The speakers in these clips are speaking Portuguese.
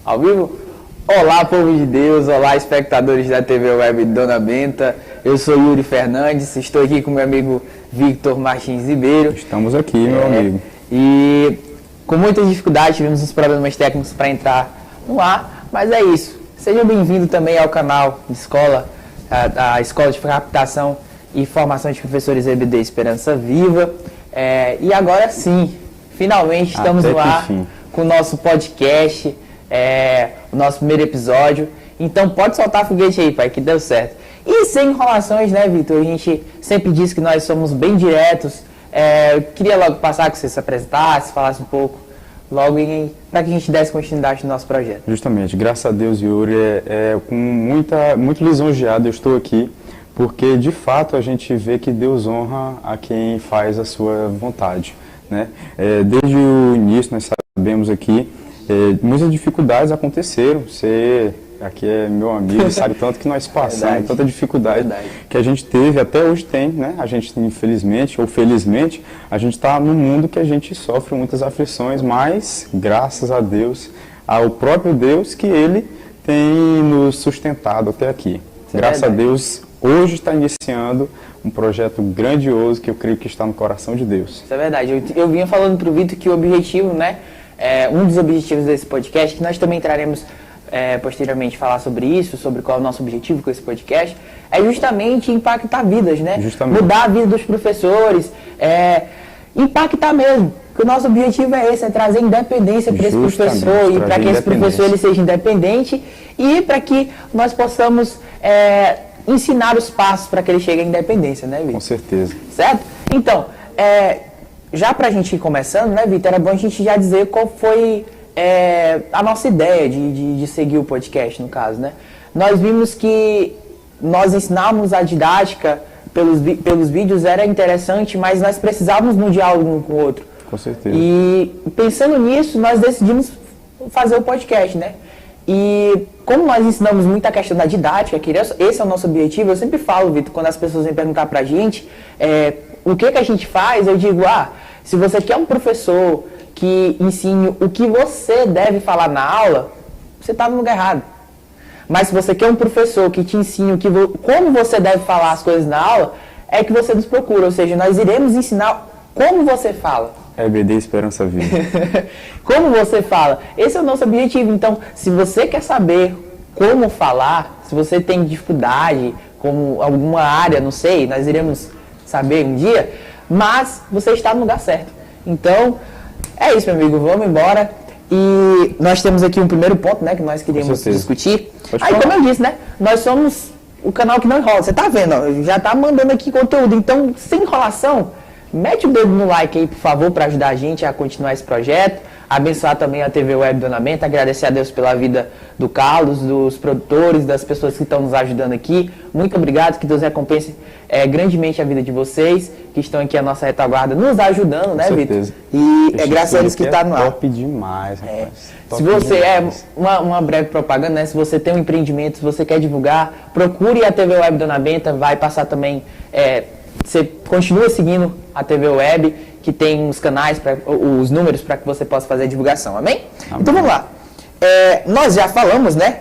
Ao vivo? Olá, povo de Deus, olá, espectadores da TV Web Dona Benta. Eu sou Yuri Fernandes, estou aqui com meu amigo Victor Martins Ribeiro. Estamos aqui, meu amigo. E com muita dificuldade, tivemos uns problemas técnicos para entrar no ar, mas é isso. Seja bem-vindo também ao canal de escola, a Escola de Captação e Formação de Professores EBD Esperança Viva. E agora sim, finalmente estamos no ar com o nosso podcast, o nosso primeiro episódio. Então pode soltar foguete aí, pai, que deu certo. E sem enrolações, né, Vitor? A gente sempre diz que nós somos bem diretos. Eu queria logo passar que você se apresentasse, falasse um pouco logo para que a gente desse continuidade no nosso projeto. Justamente, graças a Deus, Yuri, com muito lisonjeado eu estou aqui, porque de fato a gente vê que Deus honra a quem faz a sua vontade, né? Desde o início nós sabemos aqui, muitas dificuldades aconteceram. Você aqui é meu amigo, sabe tanto que nós passamos, tanta dificuldade que a gente teve, até hoje tem, né? A gente, infelizmente ou felizmente, a gente está num mundo que a gente sofre muitas aflições, mas graças a Deus, ao próprio Deus, que Ele tem nos sustentado até aqui. Graças a Deus, hoje está iniciando um projeto grandioso que eu creio que está no coração de Deus. Isso é verdade. Eu vinha falando para o Vitor que o objetivo, né? Um dos objetivos desse podcast, que nós também traremos posteriormente falar sobre isso, sobre qual é o nosso objetivo com esse podcast, é justamente impactar vidas, né? Justamente. Mudar a vida dos professores, impactar mesmo. Porque o nosso objetivo é esse, é trazer independência para esse professor e para que esse professor ele seja independente e para que nós possamos ensinar os passos para que ele chegue à independência, né, Vitor? Com certeza. Certo? Então, já para a gente ir começando, né, Vitor, era bom a gente já dizer qual foi a nossa ideia de seguir o podcast, no caso, né? Nós vimos que nós ensinávamos a didática pelos vídeos, era interessante, mas nós precisávamos no diálogo um com o outro. Com certeza. E pensando nisso, nós decidimos fazer o podcast, né? E como nós ensinamos muito a questão da didática, que esse é o nosso objetivo, eu sempre falo, Vitor, quando as pessoas vêm perguntar pra gente o que a gente faz, eu digo, se você quer um professor que ensine o que você deve falar na aula, você está no lugar errado. Mas se você quer um professor que te ensine como você deve falar as coisas na aula, é que você nos procura, ou seja, nós iremos ensinar como você fala. EBD Esperança Viva. Como você fala. Esse é o nosso objetivo. Então, se você quer saber como falar, se você tem dificuldade, como alguma área, não sei, nós iremos saber um dia, mas você está no lugar certo. Então, é isso, meu amigo, vamos embora. E nós temos aqui um primeiro ponto, né, que nós queríamos discutir. Aí, como eu disse, né, nós somos o canal que não enrola. Você tá vendo, ó, já tá mandando aqui conteúdo. Então, sem enrolação, mete o dedo no like aí, por favor, para ajudar a gente a continuar esse projeto. Abençoar também a TV Web Dona Benta, agradecer a Deus pela vida do Carlos, dos produtores, das pessoas que estão nos ajudando aqui. Muito obrigado, que Deus recompense grandemente a vida de vocês, que estão aqui à nossa retaguarda, nos ajudando, né, Vitor? E graças a Deus que está no ar. Top demais, rapaz. Se você uma breve propaganda, né? Se você tem um empreendimento, se você quer divulgar, procure a TV Web Dona Benta, vai passar também, você continua seguindo a TV Web, que tem os canais, os números para que você possa fazer a divulgação, amém? Então vamos lá. Nós já falamos, né?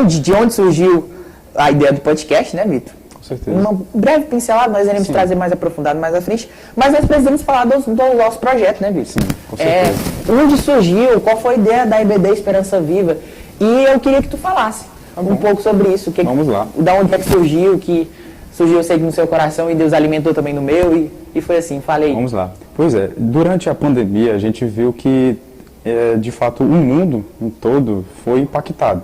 De onde surgiu a ideia do podcast, né, Vitor? Com certeza. Uma breve pincelada, nós iremos trazer mais aprofundado mais à frente, mas nós precisamos falar do nosso projeto, né, Vitor? Sim, com certeza. Onde surgiu, qual foi a ideia da EBD Esperança Viva? E eu queria que tu falasse um pouco sobre isso. Vamos lá. Da onde é que surgiu, eu sei que no seu coração e Deus alimentou também no meu e foi assim, falei. Vamos lá. Pois durante a pandemia a gente viu que de fato o mundo em todo foi impactado.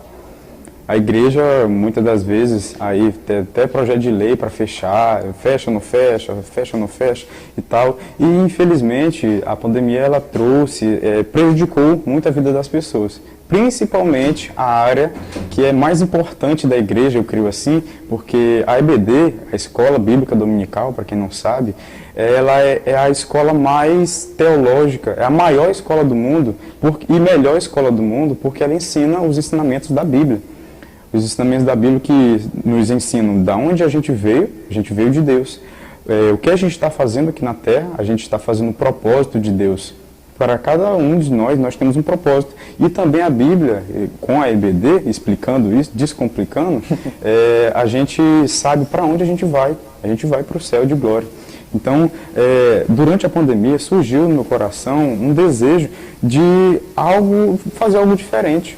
A igreja muitas das vezes aí tem até projeto de lei para fechar, fecha, não fecha, fecha, não fecha e tal. E infelizmente a pandemia ela prejudicou muito a vida das pessoas. Principalmente a área que é mais importante da igreja, eu creio assim, porque a EBD, a Escola Bíblica Dominical, para quem não sabe, ela é a escola mais teológica, é a maior escola do mundo e melhor escola do mundo, porque ela ensina os ensinamentos da Bíblia. Os ensinamentos da Bíblia que nos ensinam de onde a gente veio de Deus. O que a gente está fazendo aqui na Terra, a gente está fazendo o propósito de Deus. Para cada um de nós temos um propósito. E também a Bíblia, com a EBD, explicando isso, descomplicando, a gente sabe para onde a gente vai para o céu de glória. Então, durante a pandemia, surgiu no meu coração um desejo de fazer algo diferente.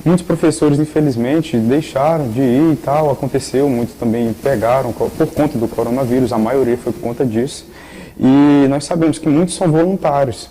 Muitos professores, infelizmente, deixaram de ir e tal, aconteceu, muitos também pegaram por conta do coronavírus, a maioria foi por conta disso. E nós sabemos que muitos são voluntários.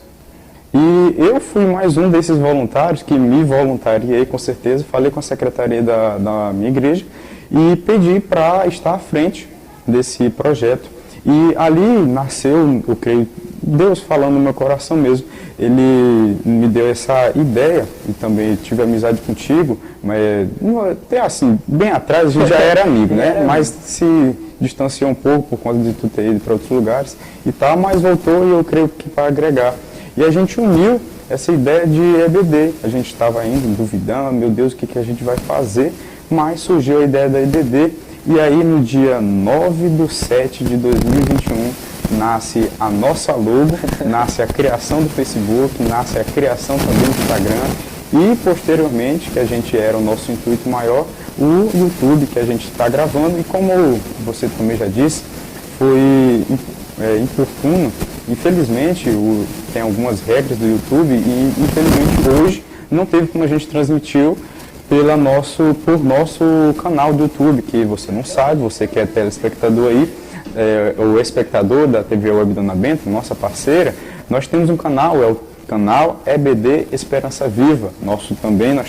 E eu fui mais um desses voluntários que me voluntariei, com certeza, falei com a secretaria da minha igreja e pedi para estar à frente desse projeto. E ali nasceu, eu creio, Deus falando no meu coração mesmo. Ele me deu essa ideia e também tive amizade contigo, mas até assim, bem atrás a gente já era amigo, né? Mas se distanciou um pouco por conta de tu ter ido para outros lugares e tal, mas voltou e eu creio que para agregar. E a gente uniu essa ideia de EBD. A gente estava indo duvidando, meu Deus, o que a gente vai fazer? Mas surgiu a ideia da EBD. E aí, no dia 9/7/2021, nasce a nossa logo, nasce a criação do Facebook, nasce a criação também do Instagram e, posteriormente, que a gente era o nosso intuito maior, o YouTube, que a gente está gravando. E como você também já disse, foi importuno. Infelizmente, tem algumas regras do YouTube e, infelizmente, hoje não teve como a gente transmitiu por nosso canal do YouTube, que você não sabe, você que é telespectador aí, o espectador da TV Web Dona Bento, nossa parceira, nós temos um canal, é o canal EBD Esperança Viva. Nós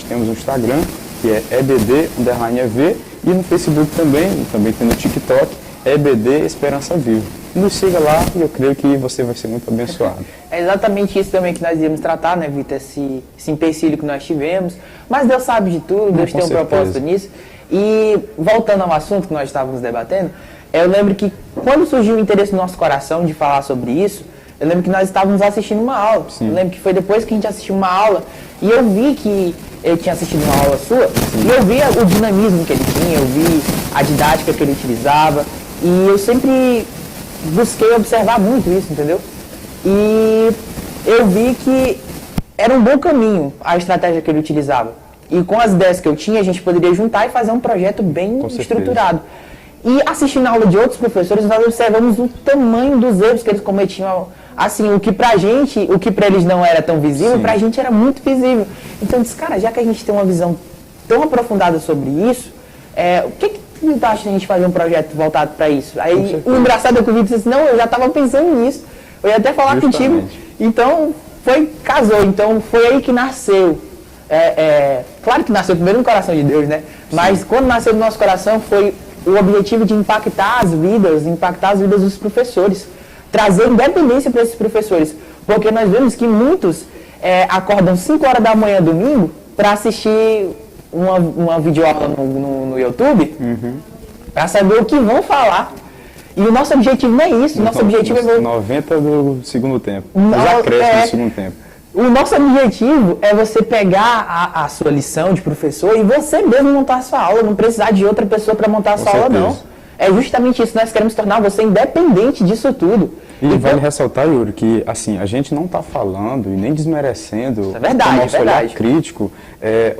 temos um Instagram, que é EBD_EV, e no Facebook também tem no TikTok, EBD Esperança Viva. Nos siga lá e eu creio que você vai ser muito abençoado. É exatamente isso também que nós íamos tratar, né, Vitor? Esse empecilho que nós tivemos. Mas Deus sabe de tudo, Deus tem um propósito nisso. E voltando ao assunto que nós estávamos debatendo, eu lembro que quando surgiu o interesse no nosso coração de falar sobre isso, eu lembro que nós estávamos assistindo uma aula. Sim. Eu lembro que foi depois que a gente assistiu uma aula e eu vi que ele tinha assistido uma aula sua. Sim. E eu vi o dinamismo que ele tinha, eu vi a didática que ele utilizava e eu sempre busquei observar muito isso, entendeu? E eu vi que era um bom caminho a estratégia que ele utilizava. E com as ideias que eu tinha, a gente poderia juntar e fazer um projeto bem estruturado. E assistindo a aula de outros professores, nós observamos o tamanho dos erros que eles cometiam. Assim, o que pra gente, o que pra eles não era tão visível, pra gente era muito visível. Então eu disse, cara, já que a gente tem uma visão tão aprofundada sobre isso, o que tu acha de a gente fazer um projeto voltado para isso? Aí o engraçado é que o Vitor disse, não, eu já estava pensando nisso, eu ia até falar contigo. Então, casou, então foi aí que nasceu. Claro que nasceu primeiro no coração de Deus, né? Mas quando nasceu no nosso coração foi o objetivo de impactar as vidas dos professores, trazer independência para esses professores. Porque nós vemos que muitos acordam 5 horas da manhã domingo para assistir uma videoaula no YouTube, para saber o que vão falar. E o nosso objetivo não é isso. O nosso objetivo é... 90 do segundo tempo. Já cresce no segundo tempo. O nosso objetivo é você pegar a sua lição de professor e você mesmo montar a sua aula, não precisar de outra pessoa para montar a sua aula, não. É justamente isso, nós queremos tornar você independente disso tudo. E então, vale ressaltar, Yuri, que assim, a gente não está falando e nem desmerecendo o nosso olhar crítico,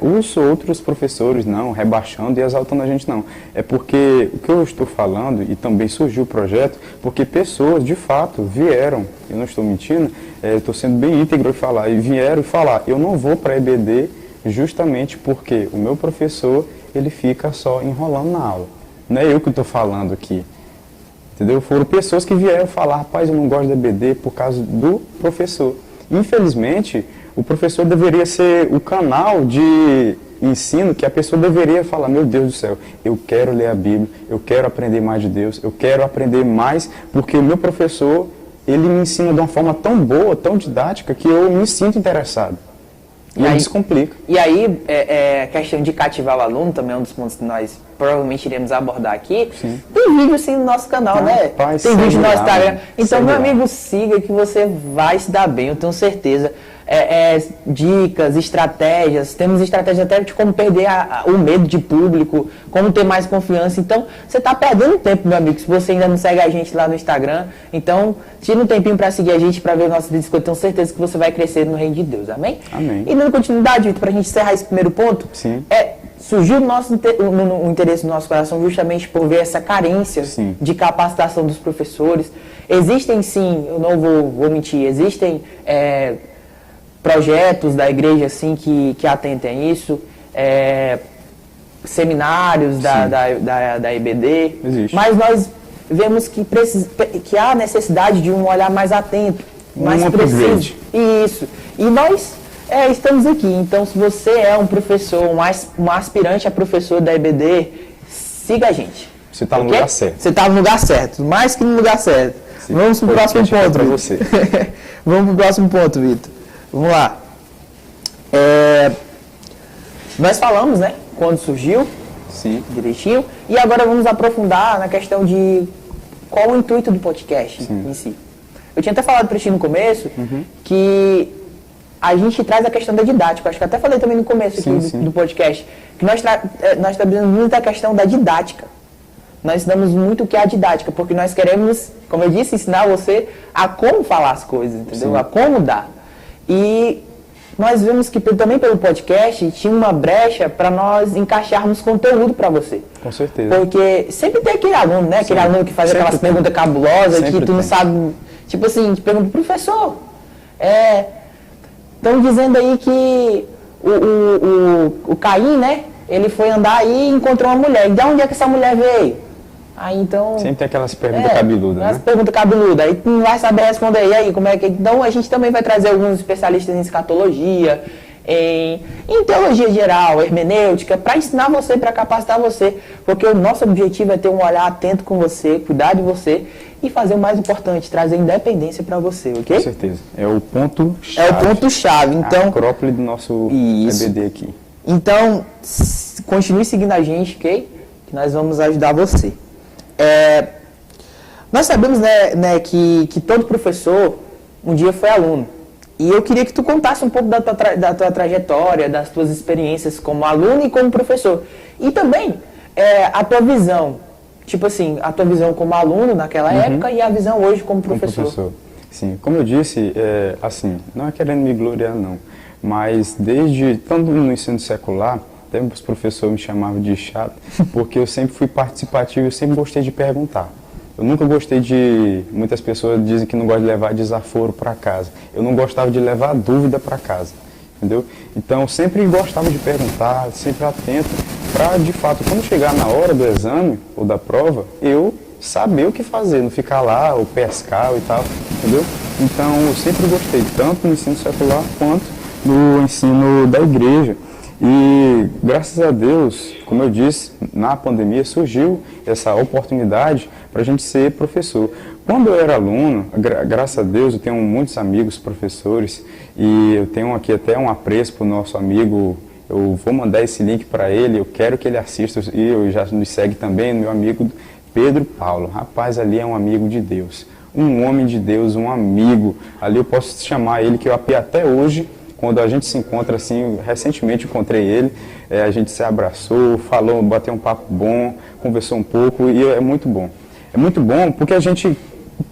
os outros professores, não, rebaixando e exaltando a gente, não. É porque o que eu estou falando, e também surgiu o projeto, porque pessoas, de fato, vieram, eu não estou mentindo, eu estou sendo bem íntegro em falar, e vieram falar, eu não vou para a EBD justamente porque o meu professor, ele fica só enrolando na aula. Não é eu que estou falando aqui. Entendeu? Foram pessoas que vieram falar, rapaz, eu não gosto da EBD por causa do professor. Infelizmente, o professor deveria ser o canal de ensino que a pessoa deveria falar, meu Deus do céu, eu quero ler a Bíblia, eu quero aprender mais de Deus, eu quero aprender mais, porque o meu professor, ele me ensina de uma forma tão boa, tão didática, que eu me sinto interessado. E aí descomplica. E aí, questão de cativar o aluno também é um dos pontos que nós provavelmente iremos abordar aqui. Sim. Tem vídeo sim no nosso canal, né? Tem vídeo no nosso Instagram. Então, meu amigo, siga que você vai se dar bem, eu tenho certeza. dicas, estratégias, temos estratégias até de como perder o medo de público, como ter mais confiança. Então, você está perdendo tempo, meu amigo, se você ainda não segue a gente lá no Instagram. Então, tira um tempinho para seguir a gente, para ver nossos vídeos, que eu tenho certeza que você vai crescer no reino de Deus, amém? Amém. E dando continuidade, Vitor, para a gente encerrar esse primeiro ponto, Sim. surgiu o interesse no nosso coração justamente por ver essa carência Sim. de capacitação dos professores. Existem sim, eu não vou mentir, existem projetos da igreja assim, que atentem a isso, seminários da EBD, Existe. mas nós vemos que há necessidade de um olhar mais atento, mais preciso. Isso. E nós estamos aqui. Então, se você é um professor, um aspirante a professor da EBD, siga a gente. Você está no lugar certo. Você está no lugar certo, mais que no lugar certo. Sim. Vamos para o próximo ponto, para Vitor. você. Vamos para o próximo ponto, Vitor. Vamos lá. Nós falamos, né, quando surgiu, Sim. direitinho, e agora vamos aprofundar na questão de qual o intuito do podcast em si. Eu tinha até falado para ti no começo que a gente traz a questão da didática. Acho que até falei também no começo aqui do podcast, que nós trabalhamos muito a questão da didática. Nós ensinamos muito o que é a didática, porque nós queremos, como eu disse, ensinar você a como falar as coisas, entendeu? Sim. A como dar. E nós vimos que também pelo podcast tinha uma brecha para nós encaixarmos conteúdo para você. Com certeza. Porque sempre tem aquele aluno, né? Aquele aluno que faz Sempre aquelas tem. perguntas cabulosas, Sempre que tu não tem. sabe. Tipo assim, te pergunta, professor, estão dizendo aí que o Caim, né? Ele foi andar aí e encontrou uma mulher. E de onde é que essa mulher veio? Aí então. Sempre tem aquelas perguntas cabeludas, As né? perguntas cabeludas. Aí tu não vai saber responder. E aí, como é que. Então a gente também vai trazer alguns especialistas em escatologia, em teologia geral, hermenêutica, para ensinar você, para capacitar você. Porque o nosso objetivo é ter um olhar atento com você, cuidar de você e fazer o mais importante, trazer independência para você, ok? Com certeza. É o ponto-chave. É o ponto-chave. Então, a acrópole do nosso Isso. EBD aqui. Então, continue seguindo a gente, ok? Que nós vamos ajudar você. Nós sabemos, né, que todo professor um dia foi aluno. E eu queria que tu contasse um pouco da tua trajetória, das tuas experiências como aluno e como professor. E também a tua visão. Tipo assim, a tua visão como aluno naquela época e a visão hoje como professor. Sim, como eu disse, assim, não é querendo me gloriar não, mas desde, tanto no ensino secular, até os professores me chamavam de chato, porque eu sempre fui participativo, eu sempre gostei de perguntar. Eu nunca gostei de, muitas pessoas dizem que não gostam de levar desaforo para casa. Eu não gostava de levar dúvida para casa, entendeu? Então eu sempre gostava de perguntar, sempre atento, para de fato, quando chegar na hora do exame ou da prova, eu saber o que fazer, não ficar lá ou pescar e tal, entendeu? Então eu sempre gostei, tanto no ensino secular quanto no ensino da igreja. E graças a Deus, como eu disse, na pandemia surgiu essa oportunidade para a gente ser professor. Quando eu era aluno, graças a Deus, eu tenho muitos amigos professores e eu tenho aqui até um apreço para o nosso amigo. Eu vou mandar esse link para ele, eu quero que ele assista e eu já me segue também, meu amigo Pedro Paulo. Rapaz, ali é um amigo de Deus, um homem de Deus, um amigo. Ali eu posso chamar ele, que eu até hoje, quando a gente se encontra assim, recentemente encontrei ele, a gente se abraçou, falou, bateu um papo bom, conversou um pouco e é muito bom. É muito bom porque a gente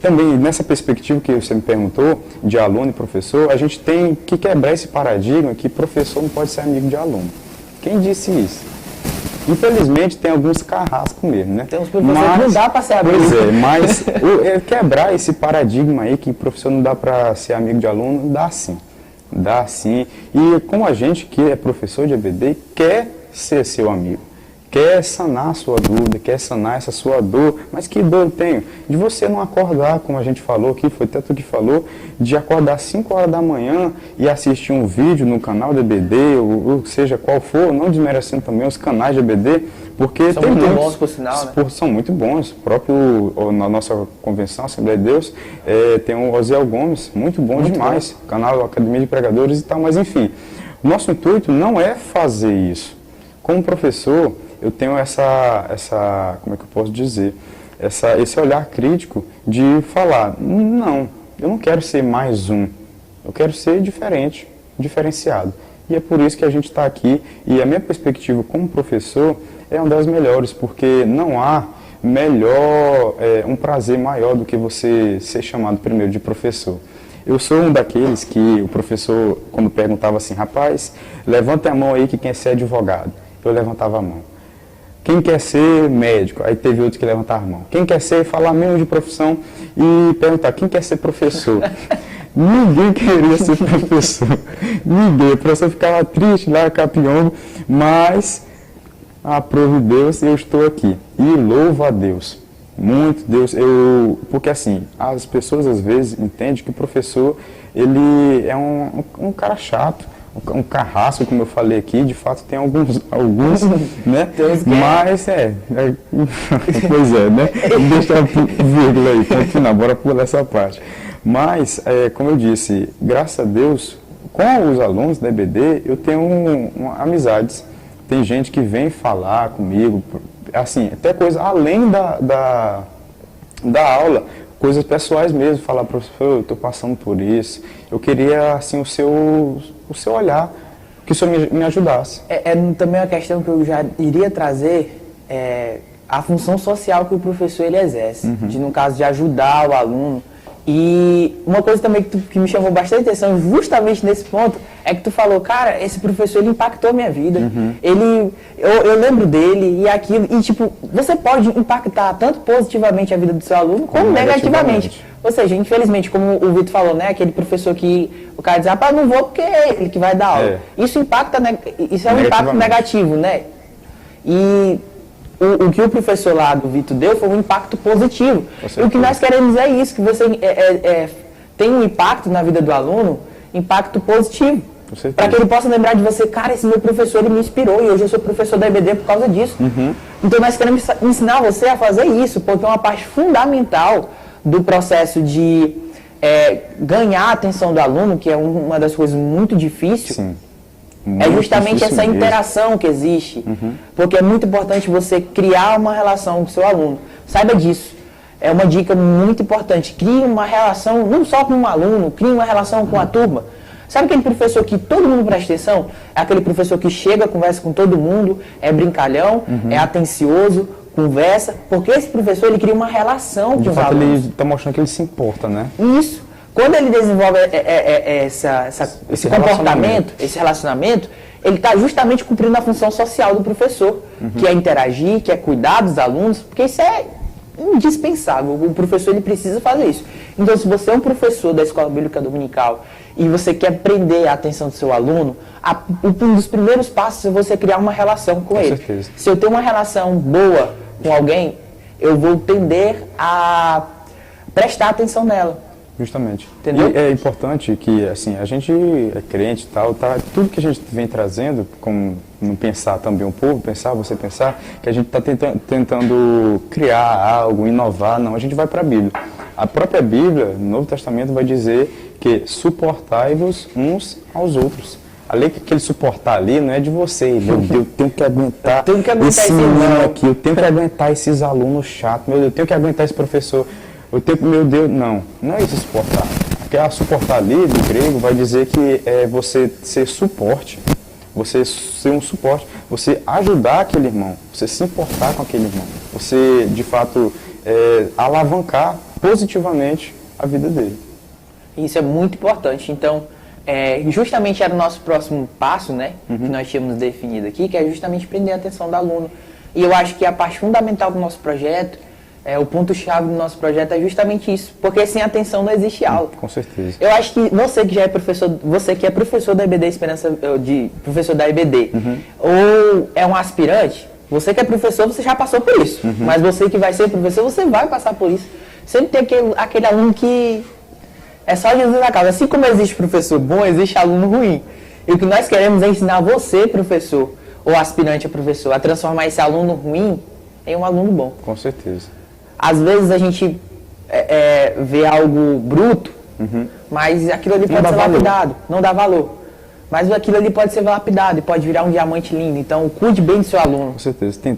também, nessa perspectiva que você me perguntou, de aluno e professor, a gente tem que quebrar esse paradigma que professor não pode ser amigo de aluno. Quem disse isso? Infelizmente tem alguns carrascos mesmo, né? Tem uns professores que não dá para ser amigo. Pois mas quebrar esse paradigma aí que professor não dá para ser amigo de aluno, dá sim. Dá sim. E como a gente que é professor de EBD quer ser seu amigo, quer sanar a sua dúvida, quer sanar essa sua dor, mas que dor eu tenho? De você não acordar, como a gente falou aqui, foi até tu que falou, de acordar às 5 horas da manhã e assistir um vídeo no canal da EBD, ou seja qual for, não desmerecendo também os canais de EBD, porque são tem muito muitos, bons, por sinal, né? São muito bons. Na nossa convenção, Assembleia de Deus, tem o Osiel Gomes, muito bom muito demais, bom. Canal Academia de Pregadores e tal, mas enfim, o nosso intuito não é fazer isso. Como professor, eu tenho como é que eu posso dizer, esse olhar crítico de falar, não, eu não quero ser mais um, Eu quero ser diferente, diferenciado. E é por isso que a gente está aqui. E a minha perspectiva como professor é uma das melhores, porque não há melhor, um prazer maior do que você ser chamado primeiro de professor. Eu sou um daqueles que o professor, quando perguntava assim, rapaz, levanta a mão aí que quer ser advogado. Eu levantava a mão. Quem quer ser médico? Aí teve outro que levantava a mão. Quem quer ser, falar mesmo de profissão e perguntar, quem quer ser professor? Ninguém queria ser professor. Ninguém. O professor ficava triste lá, capiongo, mas aprove Deus e eu estou aqui. E louvo a Deus. Muito Deus. Porque assim, as pessoas às vezes entendem que o professor, ele é um cara chato. Um carrasco, como eu falei aqui, de fato tem alguns né? Mas pois é, né? Deixa a vírgula aí, ponto final, bora pular essa parte. Mas, como eu disse, graças a Deus, com os alunos da EBD, eu tenho amizades. Tem gente que vem falar comigo, assim, até coisa além da aula, coisas pessoais mesmo, falar, professor, eu estou passando por isso, eu queria, assim, o seu olhar, que o senhor me ajudasse. Também uma questão que eu já iria trazer, a função social que o professor ele exerce, no caso de ajudar o aluno. E uma coisa também que me chamou bastante atenção, justamente nesse ponto, é que tu falou, cara, esse professor ele impactou a minha vida. Eu lembro dele e aquilo, e tipo, você pode impactar tanto positivamente a vida do seu aluno, como negativamente. Ou seja, infelizmente, como o Vitor falou, né, aquele professor que o cara diz, rapaz, não vou porque é ele que vai dar aula. Isso é um impacto negativo, né? E o que o professor lá do Vitor deu foi um impacto positivo. E o que nós queremos é isso, que você tem um impacto na vida do aluno, impacto positivo. Para que ele possa lembrar de você, cara, esse meu professor ele me inspirou e hoje eu sou professor da EBD por causa disso. Então nós queremos ensinar você a fazer isso, porque é uma parte fundamental do processo de ganhar a atenção do aluno, que é uma das coisas muito difíceis. Sim. É justamente essa interação que existe, porque é muito importante você criar uma relação com o seu aluno. Saiba disso. É uma dica muito importante. Crie uma relação, não só com um aluno, crie uma relação com a turma. Sabe aquele professor que todo mundo presta atenção? É aquele professor que chega, conversa com todo mundo, é brincalhão, é atencioso, conversa, porque esse professor ele cria uma relação com os alunos. Ele está mostrando que ele se importa, né? Isso. Quando ele desenvolve esse comportamento, esse relacionamento, ele está justamente cumprindo a função social do professor, que é interagir, que é cuidar dos alunos, porque isso é indispensável. O professor ele precisa fazer isso. Então, se você é um professor da Escola Bíblica Dominical e você quer prender a atenção do seu aluno, um dos primeiros passos é você criar uma relação com ele. Certeza. Se eu tenho uma relação boa com alguém, eu vou tender a prestar atenção nela. Justamente. Entendeu? E é importante que, assim, a gente é crente e tal, tá? Tudo que a gente vem trazendo, como não pensar também um pouco, você pensar, que a gente está tentando criar algo, inovar, não, a gente vai para a Bíblia. A própria Bíblia, no Novo Testamento, vai dizer que suportai-vos uns aos outros. A lei que aquele suportar ali não é de você, meu Deus, eu tenho que aguentar esse menino aqui, eu tenho que aguentar esses alunos chatos, meu Deus, eu tenho que aguentar esse professor. Meu Deus, não é isso suportar. Porque suportar ali, do grego, vai dizer que é você ser suporte, você ser um suporte, você ajudar aquele irmão, você se importar com aquele irmão, você, de fato, alavancar positivamente a vida dele. Isso é muito importante. Então, justamente era o nosso próximo passo, né, que nós tínhamos definido aqui, que é justamente prender a atenção do aluno. E eu acho que a parte fundamental do nosso projeto, o ponto-chave do nosso projeto é justamente isso, porque sem atenção não existe aula. Com certeza. Eu acho que você que já é professor, você que é professor da EBD professor da EBD, ou é um aspirante, você que é professor, você já passou por isso. Mas você que vai ser professor, você vai passar por isso. Sempre tem aquele aluno que é só Jesus na causa. Assim como existe professor bom, existe aluno ruim. E o que nós queremos é ensinar você, professor, ou aspirante a professor, a transformar esse aluno ruim em um aluno bom. Com certeza. Às vezes a gente vê algo bruto, mas aquilo ali pode ser lapidado, não dá valor. Mas aquilo ali pode ser lapidado e pode virar um diamante lindo. Então, cuide bem do seu aluno. Com certeza. Tem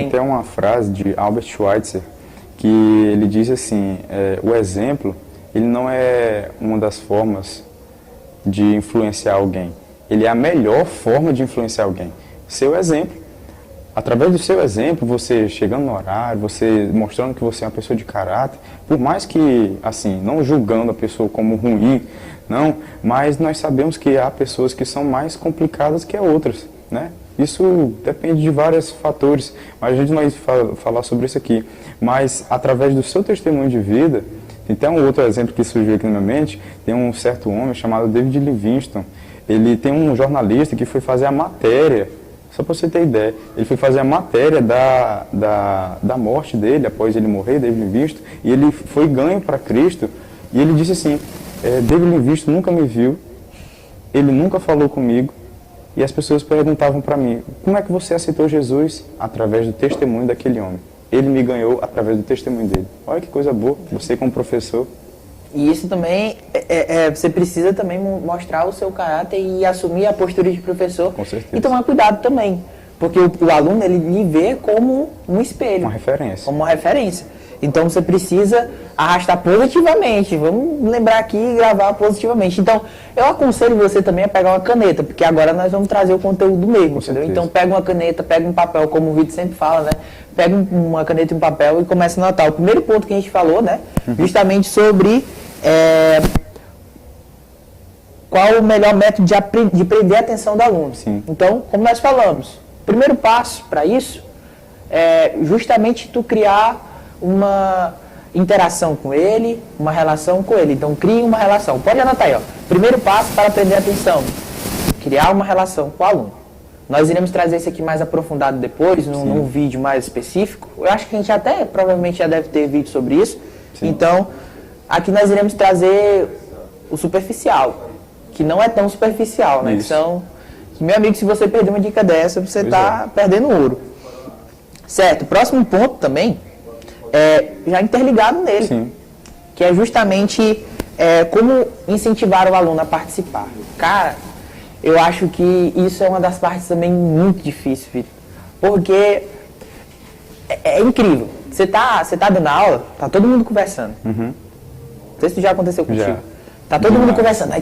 até uma frase de Albert Schweitzer que ele diz assim, o exemplo, ele não é uma das formas de influenciar alguém. Ele é a melhor forma de influenciar alguém. Seu exemplo. Através do seu exemplo, você chegando no horário, você mostrando que você é uma pessoa de caráter, por mais que, assim, não julgando a pessoa como ruim, não, mas nós sabemos que há pessoas que são mais complicadas que outras, né? Isso depende de vários fatores, mas a gente não vai falar sobre isso aqui. Mas, através do seu testemunho de vida, tem até um outro exemplo que surgiu aqui na minha mente, tem um certo homem chamado David Livingstone. Ele tem um jornalista que foi fazer a matéria, só para você ter ideia, ele foi fazer a matéria da morte dele, após ele morrer, David Livingstone, e ele foi ganho para Cristo, e ele disse assim, David Livingstone nunca me viu, ele nunca falou comigo, e as pessoas perguntavam para mim, como é que você aceitou Jesus? Através do testemunho daquele homem. Ele me ganhou através do testemunho dele. Olha que coisa boa, você como professor. E isso também, você precisa também mostrar o seu caráter e assumir a postura de professor. Com certeza. E tomar cuidado também, porque o aluno, ele lhe vê como um espelho. Uma referência. Como uma referência. Então você precisa arrastar positivamente. Vamos lembrar aqui e gravar positivamente. Então, eu aconselho você também a pegar uma caneta, porque agora nós vamos trazer o conteúdo mesmo, entendeu? Então pega uma caneta, pega um papel, como o Vitor sempre fala, né? Pega uma caneta e um papel e começa a anotar. O primeiro ponto que a gente falou, né? Justamente sobre qual o melhor método de prender a atenção do aluno. Sim. Então, como nós falamos, o primeiro passo para isso é justamente tu criar uma interação com ele, uma relação com ele. Então, crie uma relação. Pode anotar aí, ó. Primeiro passo para prender a atenção, criar uma relação com o aluno. Nós iremos trazer isso aqui mais aprofundado depois, num vídeo mais específico. Eu acho que a gente até, provavelmente, já deve ter vídeo sobre isso. Sim. Então, aqui nós iremos trazer o superficial, que não é tão superficial, né? Que, meu amigo, se você perder uma dica dessa, você está perdendo ouro. Certo, próximo ponto também, já interligado nele, Sim. que é justamente como incentivar o aluno a participar. Cara, eu acho que isso é uma das partes também muito difíceis, Vitor, porque é incrível. Você tá dando aula, tá todo mundo conversando. Uhum. Não sei se já aconteceu contigo. Já. Tá todo mundo conversando.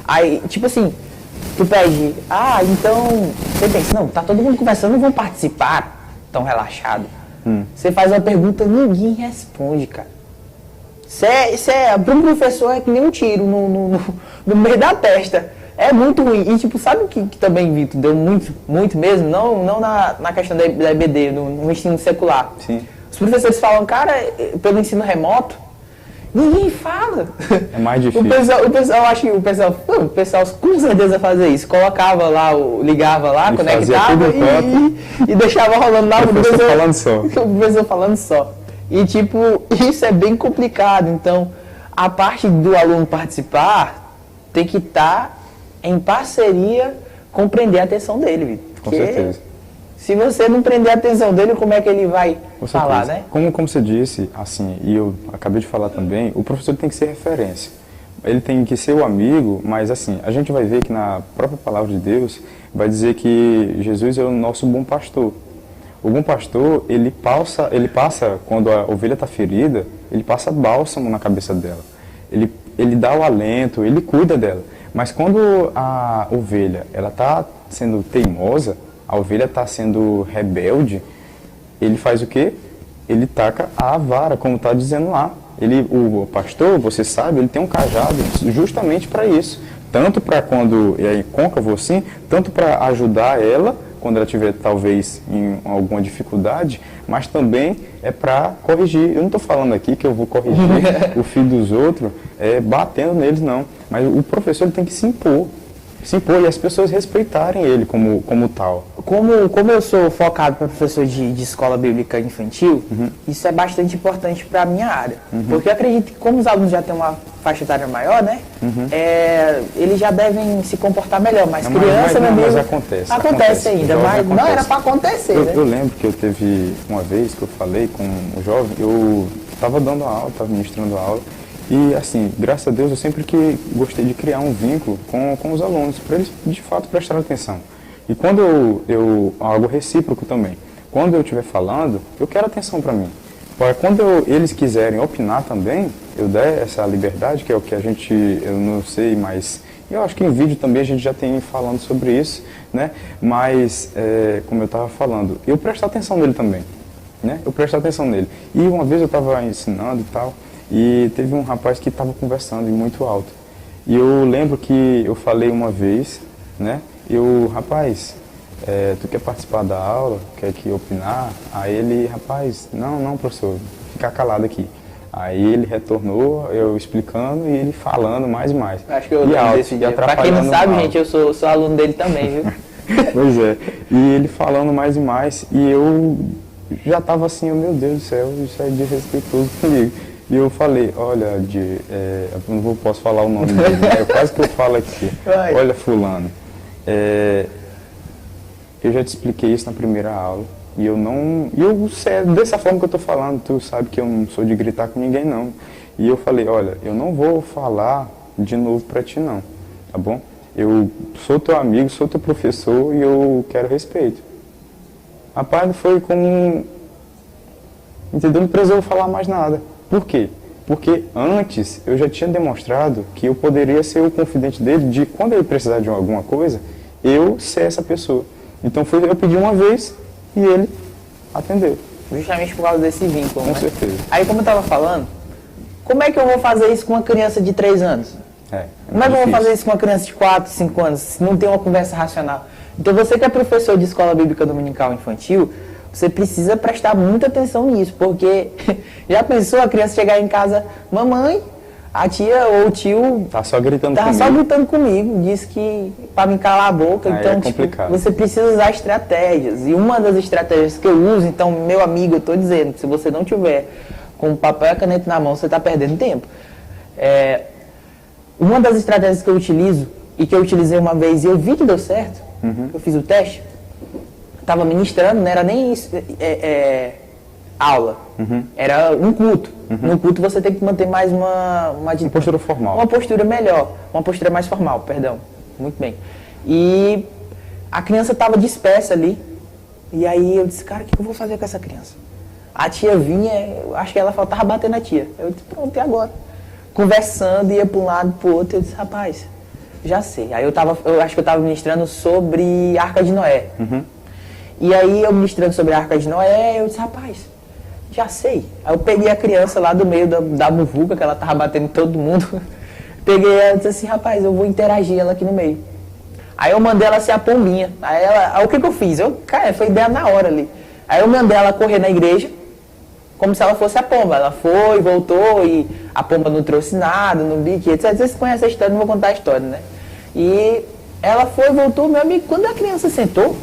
Aí, tipo assim, tu pede, então, você pensa, não, tá todo mundo conversando, não vão participar tão relaxado. Você faz uma pergunta, ninguém responde, cara. Para um professor é que nem um tiro no meio da testa. É muito ruim. E tipo, sabe o que também, Vitor, deu muito mesmo? Não na questão da EBD, no ensino secular. Sim. Os professores falam, cara, pelo ensino remoto, ninguém fala. É mais difícil. Eu acho que o pessoal com certeza fazia isso. Colocava lá, ligava lá, E conectava e deixava rolando lá. O professor falando só. O professor falando só. E tipo, isso é bem complicado. Então, a parte do aluno participar tem que estar em parceria com prender a atenção dele, Vitor. Com certeza. Se você não prender a atenção dele, como é que ele vai falar, né? Como você disse, assim, e eu acabei de falar também, o professor tem que ser referência. Ele tem que ser o amigo, mas assim, a gente vai ver que na própria palavra de Deus vai dizer que Jesus é o nosso bom pastor. O bom pastor, ele passa, quando a ovelha está ferida, ele passa bálsamo na cabeça dela. Ele dá o alento, ele cuida dela. Mas quando a ovelha ela está sendo teimosa, a ovelha está sendo rebelde, ele faz o quê? Ele taca a vara, como está dizendo lá. O pastor, você sabe, ele tem um cajado justamente para isso. Tanto para quando é côncavo assim, tanto para ajudar ela, quando ela tiver talvez em alguma dificuldade, mas também é para corrigir. Eu não estou falando aqui que eu vou corrigir o filho dos outros batendo neles, não. Mas o professor ele tem que se impor e as pessoas respeitarem ele como tal. Como eu sou focado para professor de escola bíblica infantil, isso é bastante importante para a minha área. Porque eu acredito que como os alunos já têm uma faixa etária maior, né? Eles já devem se comportar melhor. Mas criança, meu amigo, acontece ainda, mas não era para acontecer, né? Eu lembro que eu teve uma vez que eu falei com um jovem, eu estava dando aula, estava ministrando aula, e assim, graças a Deus, eu sempre que gostei de criar um vínculo com os alunos, para eles de fato prestarem atenção. E quando algo recíproco também, quando eu estiver falando, eu quero atenção para mim. Quando eles quiserem opinar também, eu der essa liberdade, que é o que eu não sei, mas Eu acho que em vídeo também a gente já tem falando sobre isso, né? Mas, como eu estava falando, eu presto atenção nele também, né? Eu presto atenção nele. E uma vez eu estava ensinando e tal, e teve um rapaz que estava conversando muito alto. E eu lembro que eu falei uma vez, né? Rapaz, tu quer participar da aula? Quer aqui opinar? Aí ele, rapaz, não, professor, fica calado aqui. Aí ele retornou, eu explicando e ele falando mais e mais. Acho que eu lembro desse dia. Pra quem não sabe, gente, eu sou aluno dele também, viu? Pois é. E ele falando mais e mais, e eu já estava assim, meu Deus do céu, isso é desrespeitoso comigo. E eu falei, olha, eu não posso falar o nome dele, né? Quase que eu falo aqui. Olha, fulano, eu já te expliquei isso na primeira aula. E dessa forma que eu estou falando, tu sabe que eu não sou de gritar com ninguém, não. E eu falei, olha, eu não vou falar de novo para ti, não, tá bom? Eu sou teu amigo, sou teu professor e eu quero respeito. Rapaz, não foi como... Entendeu? Não precisou falar mais nada. Por quê? Porque antes eu já tinha demonstrado que eu poderia ser o confidente dele, de quando ele precisar de alguma coisa, eu ser essa pessoa. Então eu pedi uma vez e ele atendeu. Justamente por causa desse vínculo, Com né? certeza. Aí, como eu estava falando, como é que eu vou fazer isso com uma criança de 3 anos? Como é que eu vou fazer isso com uma criança de 4, 5 anos, se não tem uma conversa racional? Então, você que é professor de escola bíblica dominical infantil, você precisa prestar muita atenção nisso, porque já pensou a criança chegar em casa, mamãe, a tia ou o tio tá só gritando comigo, disse que para me calar a boca. Aí então, é complicado. você precisa usar estratégias. E uma das estratégias que eu uso, então, meu amigo, eu estou dizendo, se você não tiver com o papel e a caneta na mão, você está perdendo tempo. Uma das estratégias que eu utilizo, e que eu utilizei uma vez e eu vi que deu certo, eu fiz o teste, estava ministrando, não era nem aula, era um culto. No culto você tem que manter mais uma postura formal. Uma postura melhor, uma postura mais formal, perdão. Muito bem. E a criança estava dispersa ali, e aí eu disse, cara, o que eu vou fazer com essa criança? A tia vinha, eu acho que ela faltava bater na tia. Eu disse, pronto, e agora? Conversando, ia para um lado, para o outro, eu disse, rapaz, já sei. Aí eu acho que eu estava ministrando sobre a Arca de Noé. E aí eu ministrando sobre a Arca de Noé, eu disse, rapaz, já sei. Aí eu peguei a criança lá do meio da muvuca, que ela estava batendo em todo mundo. Peguei ela e disse assim, rapaz, eu vou interagir ela aqui no meio. Aí eu mandei ela ser a pombinha. Aí o que eu fiz? Cara, foi ideia na hora ali. Aí eu mandei ela correr na igreja, como se ela fosse a pomba. Ela foi, voltou, e a pomba não trouxe nada, não bique, etc. Vocês conhecem a história, não vou contar a história, né? E ela foi, voltou, meu amigo, quando a criança sentou,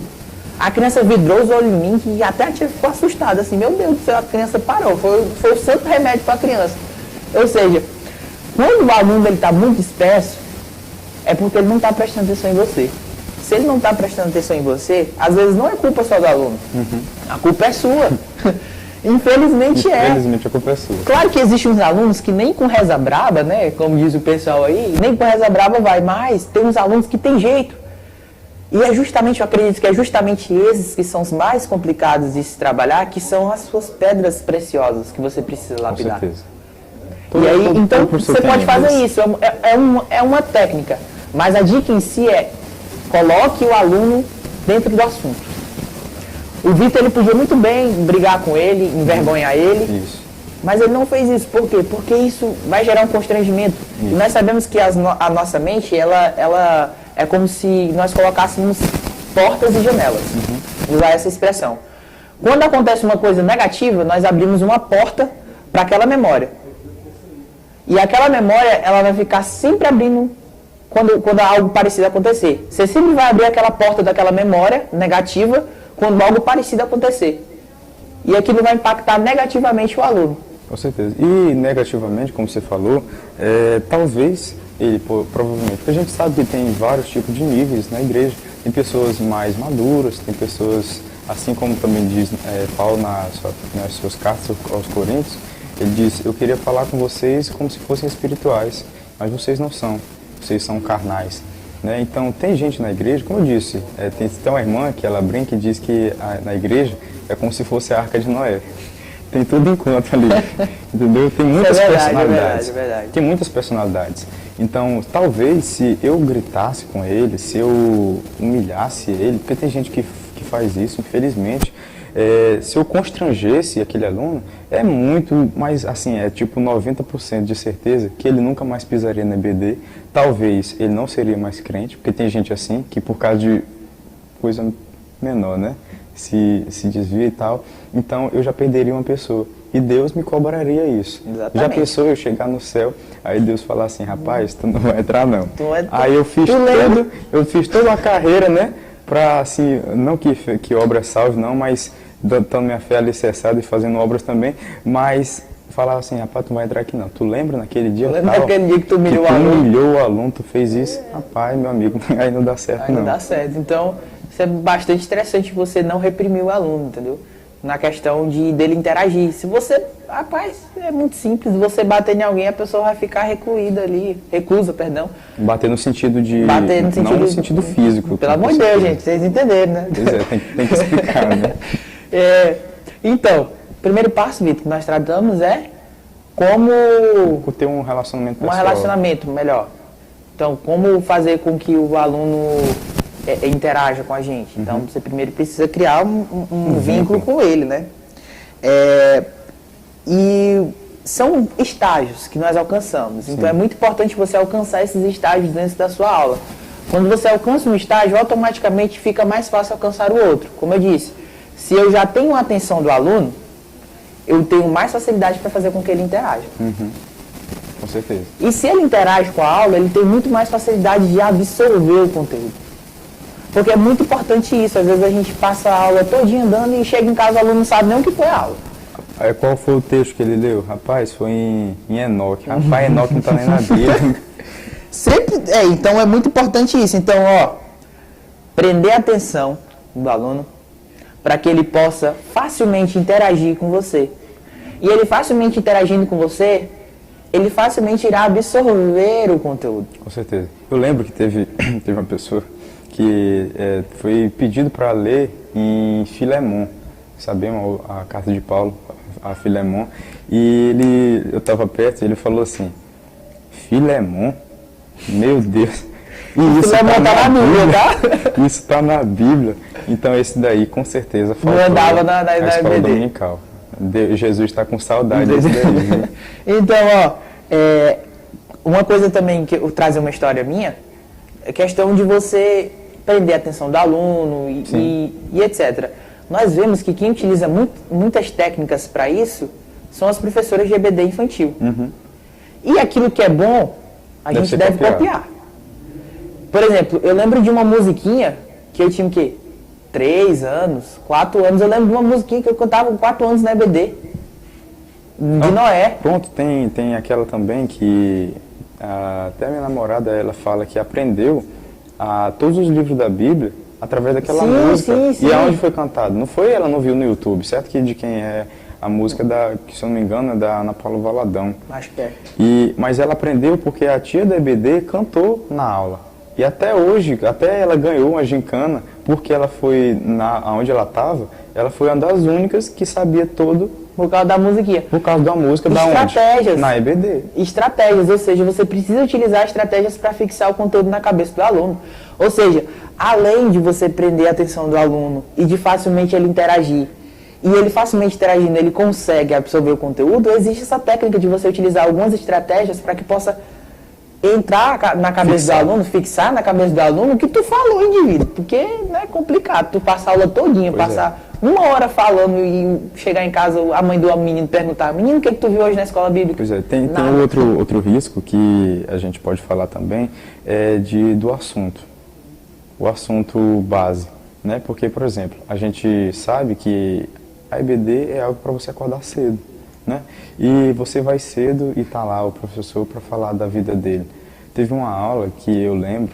a criança vidrou os olhos em mim, e até a tia ficou assustada, assim, meu Deus do céu, a criança parou. Foi o santo remédio para a criança. Ou seja, quando o aluno está muito disperso, é porque ele não está prestando atenção em você. Se ele não está prestando atenção em você, às vezes não é culpa só do aluno. A culpa é sua. Infelizmente é. Infelizmente a culpa é sua. Claro que existem uns alunos que nem com reza braba, né? Como diz o pessoal aí, nem com reza braba vai, mas tem uns alunos que tem jeito. E eu acredito que é justamente esses que são os mais complicados de se trabalhar, que são as suas pedras preciosas que você precisa lapidar. Com certeza. E aí, então, você pode fazer isso, é uma técnica. Mas a dica em si é, coloque o aluno dentro do assunto. O Vitor, ele podia muito bem brigar com ele, envergonhar ele, Isso. mas ele não fez isso. Por quê? Porque isso vai gerar um constrangimento. E nós sabemos que a nossa mente, ela é como se nós colocássemos portas e janelas. Usar essa expressão. Quando acontece uma coisa negativa, nós abrimos uma porta para aquela memória. E aquela memória, ela vai ficar sempre abrindo quando algo parecido acontecer. Você sempre vai abrir aquela porta daquela memória negativa quando algo parecido acontecer. E aquilo vai impactar negativamente o aluno. Com certeza. E negativamente, como você falou, talvez ele, provavelmente, porque a gente sabe que tem vários tipos de níveis na igreja. Tem pessoas mais maduras, tem pessoas, assim como também diz Paulo nas suas cartas aos Coríntios, ele diz, eu queria falar com vocês como se fossem espirituais, mas vocês não são, vocês são carnais. Né? Então, tem gente na igreja, como eu disse, tem uma irmã que ela brinca e diz que na igreja é como se fosse a Arca de Noé. Tem tudo em conta ali, entendeu? Tem muitas personalidades. É verdade. Tem muitas personalidades. Então, talvez se eu gritasse com ele, se eu humilhasse ele, porque tem gente que faz isso, infelizmente, se eu constrangesse aquele aluno, é muito, mas assim, é tipo 90% de certeza que ele nunca mais pisaria na EBD. Talvez ele não seria mais crente, porque tem gente assim, que por causa de coisa menor, né, se desvia e tal. Então, eu já perderia uma pessoa. E Deus me cobraria isso. Exatamente. Já pensou eu chegar no céu, aí Deus falar assim, rapaz, tu não vai entrar não. Aí eu fiz toda a carreira, né, pra assim, não que obra salve não, mas dando minha fé alicerçada e fazendo obras também, mas falava assim, rapaz, tu não vai entrar aqui não. Tu lembra naquele dia? Lembra naquele dia que tu humilhou o aluno? Tu humilhou o aluno, tu fez isso? Rapaz, meu amigo, aí não dá certo aí não. Não dá certo. Então, isso é bastante interessante você não reprimir o aluno, entendeu? Na questão dele interagir. Se você, rapaz, é muito simples, você bater em alguém, a pessoa vai ficar recluída ali, reclusa, perdão. Bater no sentido de... Bater no sentido, não no sentido físico. Pelo amor de Deus, gente, vocês entenderam, né? Pois é, tem que explicar, né? Então, o primeiro passo, Vitor, que nós tratamos é como ter um relacionamento pessoal. Um relacionamento melhor. Então, como fazer com que o aluno interaja com a gente. Então, você primeiro precisa criar um vínculo com ele, né? E são estágios que nós alcançamos. Sim. Então, é muito importante você alcançar esses estágios dentro da sua aula. Quando você alcança um estágio, automaticamente fica mais fácil alcançar o outro. Como eu disse, se eu já tenho a atenção do aluno, eu tenho mais facilidade para fazer com que ele interaja. Com certeza. E se ele interage com a aula, ele tem muito mais facilidade de absorver o conteúdo. Porque é muito importante isso. Às vezes a gente passa a aula todinha andando e chega em casa o aluno não sabe nem o que foi a aula. Aí qual foi o texto que ele leu? Rapaz, foi em Enoque. Rapaz, Enoque não está nem na Bíblia. Então é muito importante isso. Então, prender a atenção do aluno para que ele possa facilmente interagir com você. E ele facilmente interagindo com você, ele facilmente irá absorver o conteúdo. Com certeza. Eu lembro que teve uma pessoa que foi pedido para ler em Filemon, sabemos a carta de Paulo a Filemon, e eu estava perto e ele falou assim, Filemon? Meu Deus! E isso está na Bíblia, tá? Isso está na Bíblia. Então esse daí com certeza faltou não andava na escola dominical. Jesus está com saudade desse daí. Então, uma coisa também que eu trazer uma história minha, é questão de você prender a atenção do aluno e etc. Nós vemos que quem utiliza muitas técnicas para isso são as professoras de EBD infantil. E aquilo que é bom, a gente deve copiar. Por exemplo, eu lembro de uma musiquinha que eu tinha o quê? 3 anos, 4 anos. Eu lembro de uma musiquinha que eu cantava com 4 anos na EBD. De Noé. Pronto, tem aquela também que até a minha namorada, ela fala que aprendeu todos os livros da Bíblia através daquela música. Sim. E aonde foi cantado? Não foi, ela não viu no YouTube, certo? Que de quem é a música que se eu não me engano é da Ana Paula Valadão. Acho que é. Mas ela aprendeu porque a tia da EBD cantou na aula. E até hoje, até ela ganhou uma gincana, porque ela foi, onde ela estava, ela foi uma das únicas que sabia todo. Por causa da musiquinha. Por causa da música Estratégias. Na EBD. Estratégias, ou seja, você precisa utilizar estratégias para fixar o conteúdo na cabeça do aluno. Ou seja, além de você prender a atenção do aluno e de facilmente ele interagir, e ele facilmente interagindo, ele consegue absorver o conteúdo, existe essa técnica de você utilizar algumas estratégias para que possa entrar na cabeça do aluno, fixar na cabeça do aluno o que tu falou, indivíduo. Porque não é complicado, tu passar a aula todinha, passar 1 hora falando e chegar em casa, a mãe do menino perguntar, menino, o que tu viu hoje na escola bíblica? Pois é, tem outro risco que a gente pode falar também, do assunto. O assunto base, né? Porque, por exemplo, a gente sabe que a EBD é algo para você acordar cedo. Né? E você vai cedo e tá lá o professor para falar da vida dele. Teve uma aula que eu lembro,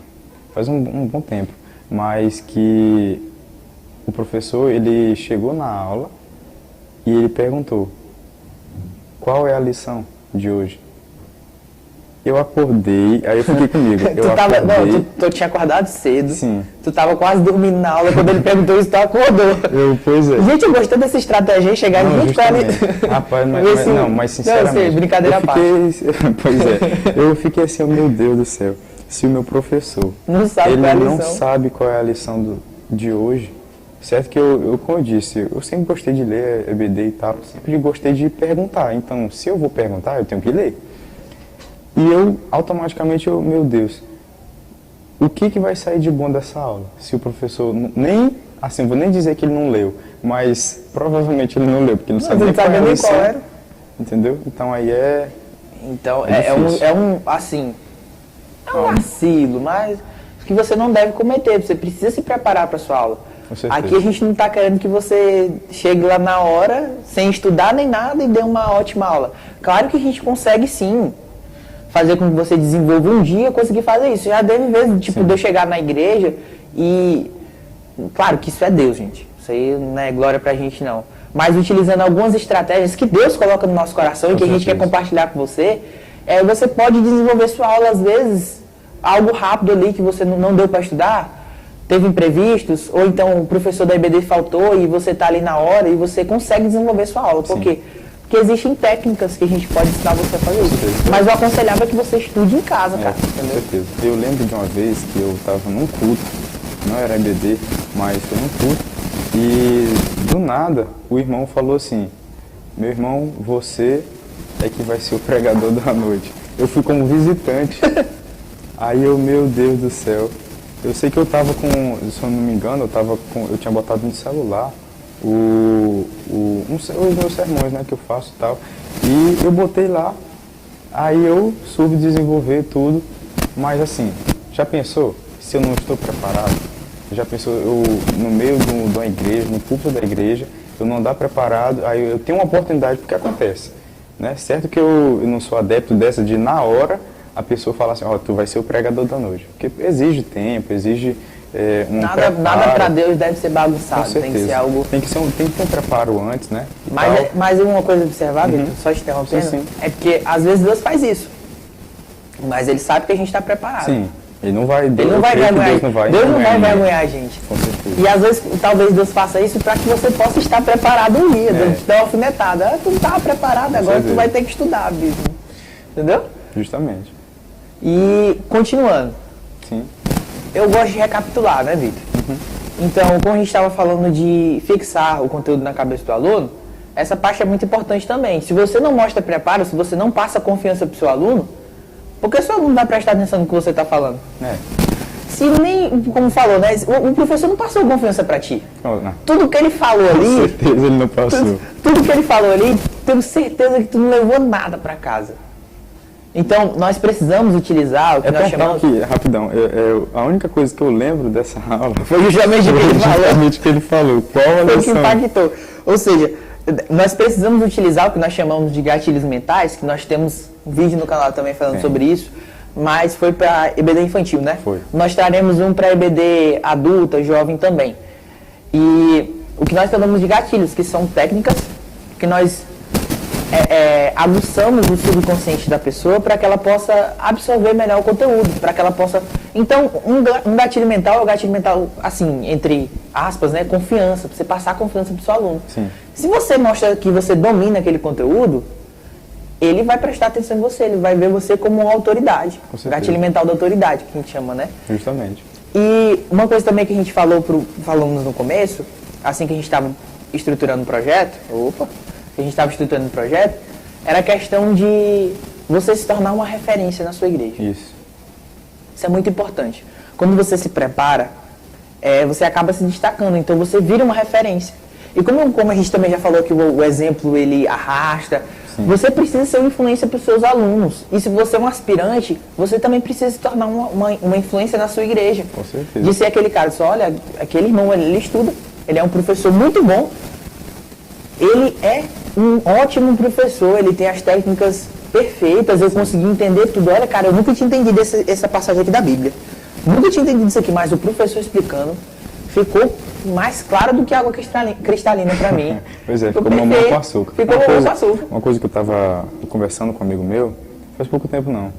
faz um bom tempo, mas que o professor, ele chegou na aula e ele perguntou, qual é a lição de hoje? Eu acordei, aí eu fiquei comigo. Tu tinha acordado cedo. Sim. Tu tava quase dormindo na aula, quando ele perguntou isso, tu acordou. Pois é. Gente, eu gostei dessa estratégia, hein? Chegar Não, junto com ele. Rapaz, mas sinceramente... Não, eu sei, brincadeira à parte. Pois é, eu fiquei assim, oh, meu Deus do céu, se o meu professor, não sabe ele qual é a não lição. sabe qual é a lição de hoje, certo que como eu disse, eu sempre gostei de ler EBD e tal, sempre gostei de perguntar, então se eu vou perguntar, eu tenho que ler. E eu, automaticamente, meu Deus, o que vai sair de bom dessa aula? Se o professor, nem, assim, vou nem dizer que ele não leu, mas provavelmente ele não leu, porque ele não sabe nem qual era. Entendeu? Então aí Então é um vacilo, mas que você não deve cometer, você precisa se preparar para sua aula. Aqui a gente não está querendo que você chegue lá na hora, sem estudar nem nada e dê uma ótima aula. Claro que a gente consegue sim fazer com que você desenvolva um dia, conseguir fazer isso. Já deve ver, tipo, de eu chegar na igreja e... Claro que isso é Deus, gente. Isso aí não é glória pra gente, não. Mas utilizando algumas estratégias que Deus coloca no nosso coração e que a gente quer compartilhar com você, você pode desenvolver sua aula, às vezes, algo rápido ali que você não deu para estudar, teve imprevistos, ou então o professor da EBD faltou e você está ali na hora e você consegue desenvolver sua aula. Por quê? Porque existem técnicas que a gente pode ensinar você a fazer isso. Mas eu aconselhava que você estude em casa, cara. Com certeza. Eu lembro de uma vez que eu estava num culto, não era EBD, mas foi num culto, e do nada o irmão falou assim, meu irmão, você é que vai ser o pregador da noite. Eu fui como visitante. Aí meu Deus do céu. Eu sei que eu estava com, se eu não me engano, eu tinha botado no celular os meus sermões, né, que eu faço e tal. E eu botei lá, aí eu soube desenvolver tudo, mas assim, já pensou se eu não estou preparado? Já pensou eu no meio de uma igreja, no púlpito da igreja, eu não andar preparado, aí eu tenho uma oportunidade, porque acontece, né? Certo que eu não sou adepto dessa de na hora a pessoa falar assim, tu vai ser o pregador da noite, porque exige tempo, exige nada para Deus deve ser bagunçado, tem que ser algo... Tem que ter um preparo antes, né? Mas uma coisa a observar, Vitor, só te interrompendo, é porque às vezes Deus faz isso, mas Ele sabe que a gente está preparado. Sim, Ele não vai vergonhar a gente. Com certeza. E às vezes, talvez Deus faça isso para que você possa estar preparado um dia, Deus te dá uma alfinetada. Tu não estava preparado, agora tu vai ter que estudar, bicho. Entendeu? Justamente. E, continuando. Sim. Eu gosto de recapitular, né, Vitor? Então, como a gente estava falando de fixar o conteúdo na cabeça do aluno, essa parte é muito importante também. Se você não mostra preparo, se você não passa confiança para o seu aluno, por que o seu aluno vai prestar atenção no que você está falando? Se nem, como falou, né, o professor não passou confiança para ti. Não. Tudo que ele falou ali... Com certeza ele não passou. Tudo que ele falou ali, tenho certeza que tu não levou nada para casa. Então, nós precisamos utilizar o que nós chamamos... Aqui, rapidão, a única coisa que eu lembro dessa aula foi justamente o que ele falou. Qual a foi lição? O que impactou. Ou seja, nós precisamos utilizar o que nós chamamos de gatilhos mentais, que nós temos um vídeo no canal também falando sobre isso, mas foi para EBD infantil, né? Foi. Nós traremos um para EBD adulta, jovem também. E o que nós chamamos de gatilhos, que são técnicas que nós... aguçamos o subconsciente da pessoa para que ela possa absorver melhor o conteúdo, para que ela possa... Então, um gatilho mental é o gatilho mental, assim, entre aspas, né, confiança, para você passar confiança para o seu aluno. Sim. Se você mostra que você domina aquele conteúdo, ele vai prestar atenção em você, ele vai ver você como uma autoridade. Gatilho mental da autoridade, que a gente chama, né? Justamente. E uma coisa também que a gente falamos no começo, assim que a gente estava estruturando o projeto, era a questão de você se tornar uma referência na sua igreja. Isso é muito importante. Quando você se prepara, você acaba se destacando, então você vira uma referência. E como a gente também já falou que o exemplo ele arrasta, você precisa ser uma influência para os seus alunos. E se você é um aspirante, você também precisa se tornar uma influência na sua igreja. Com certeza. De ser aquele cara, olha, aquele irmão, ele estuda, ele é um professor muito bom, ele é um ótimo professor, ele tem as técnicas perfeitas, eu consegui entender tudo. Olha, cara, eu nunca tinha entendido essa passagem aqui da Bíblia. Nunca tinha entendido isso aqui, mas o professor explicando ficou mais claro do que água cristalina para mim. Pois é, ficou mamão com açúcar. Ficou mamão com açúcar. Uma coisa que eu estava conversando com um amigo meu, faz pouco tempo não,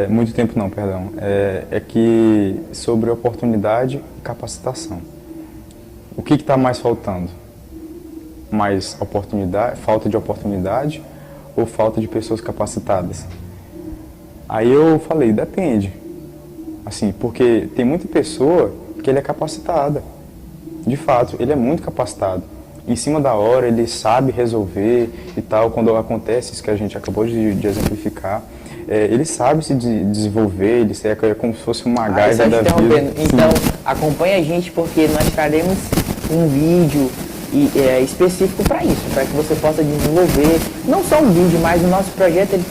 muito tempo não, perdão, é que sobre oportunidade e capacitação. O que está mais faltando? Mais oportunidade, falta de oportunidade ou falta de pessoas capacitadas? Aí eu falei, depende. Assim, porque tem muita pessoa que ele é capacitada. De fato, ele é muito capacitado. Em cima da hora, ele sabe resolver e tal. Quando acontece isso que a gente acabou de exemplificar, ele sabe se desenvolver, ele é como se fosse uma MacGyver da vida. Então, acompanhe a gente porque nós traremos um vídeo específico para isso, para que você possa desenvolver, não só um vídeo, mas o nosso projeto ele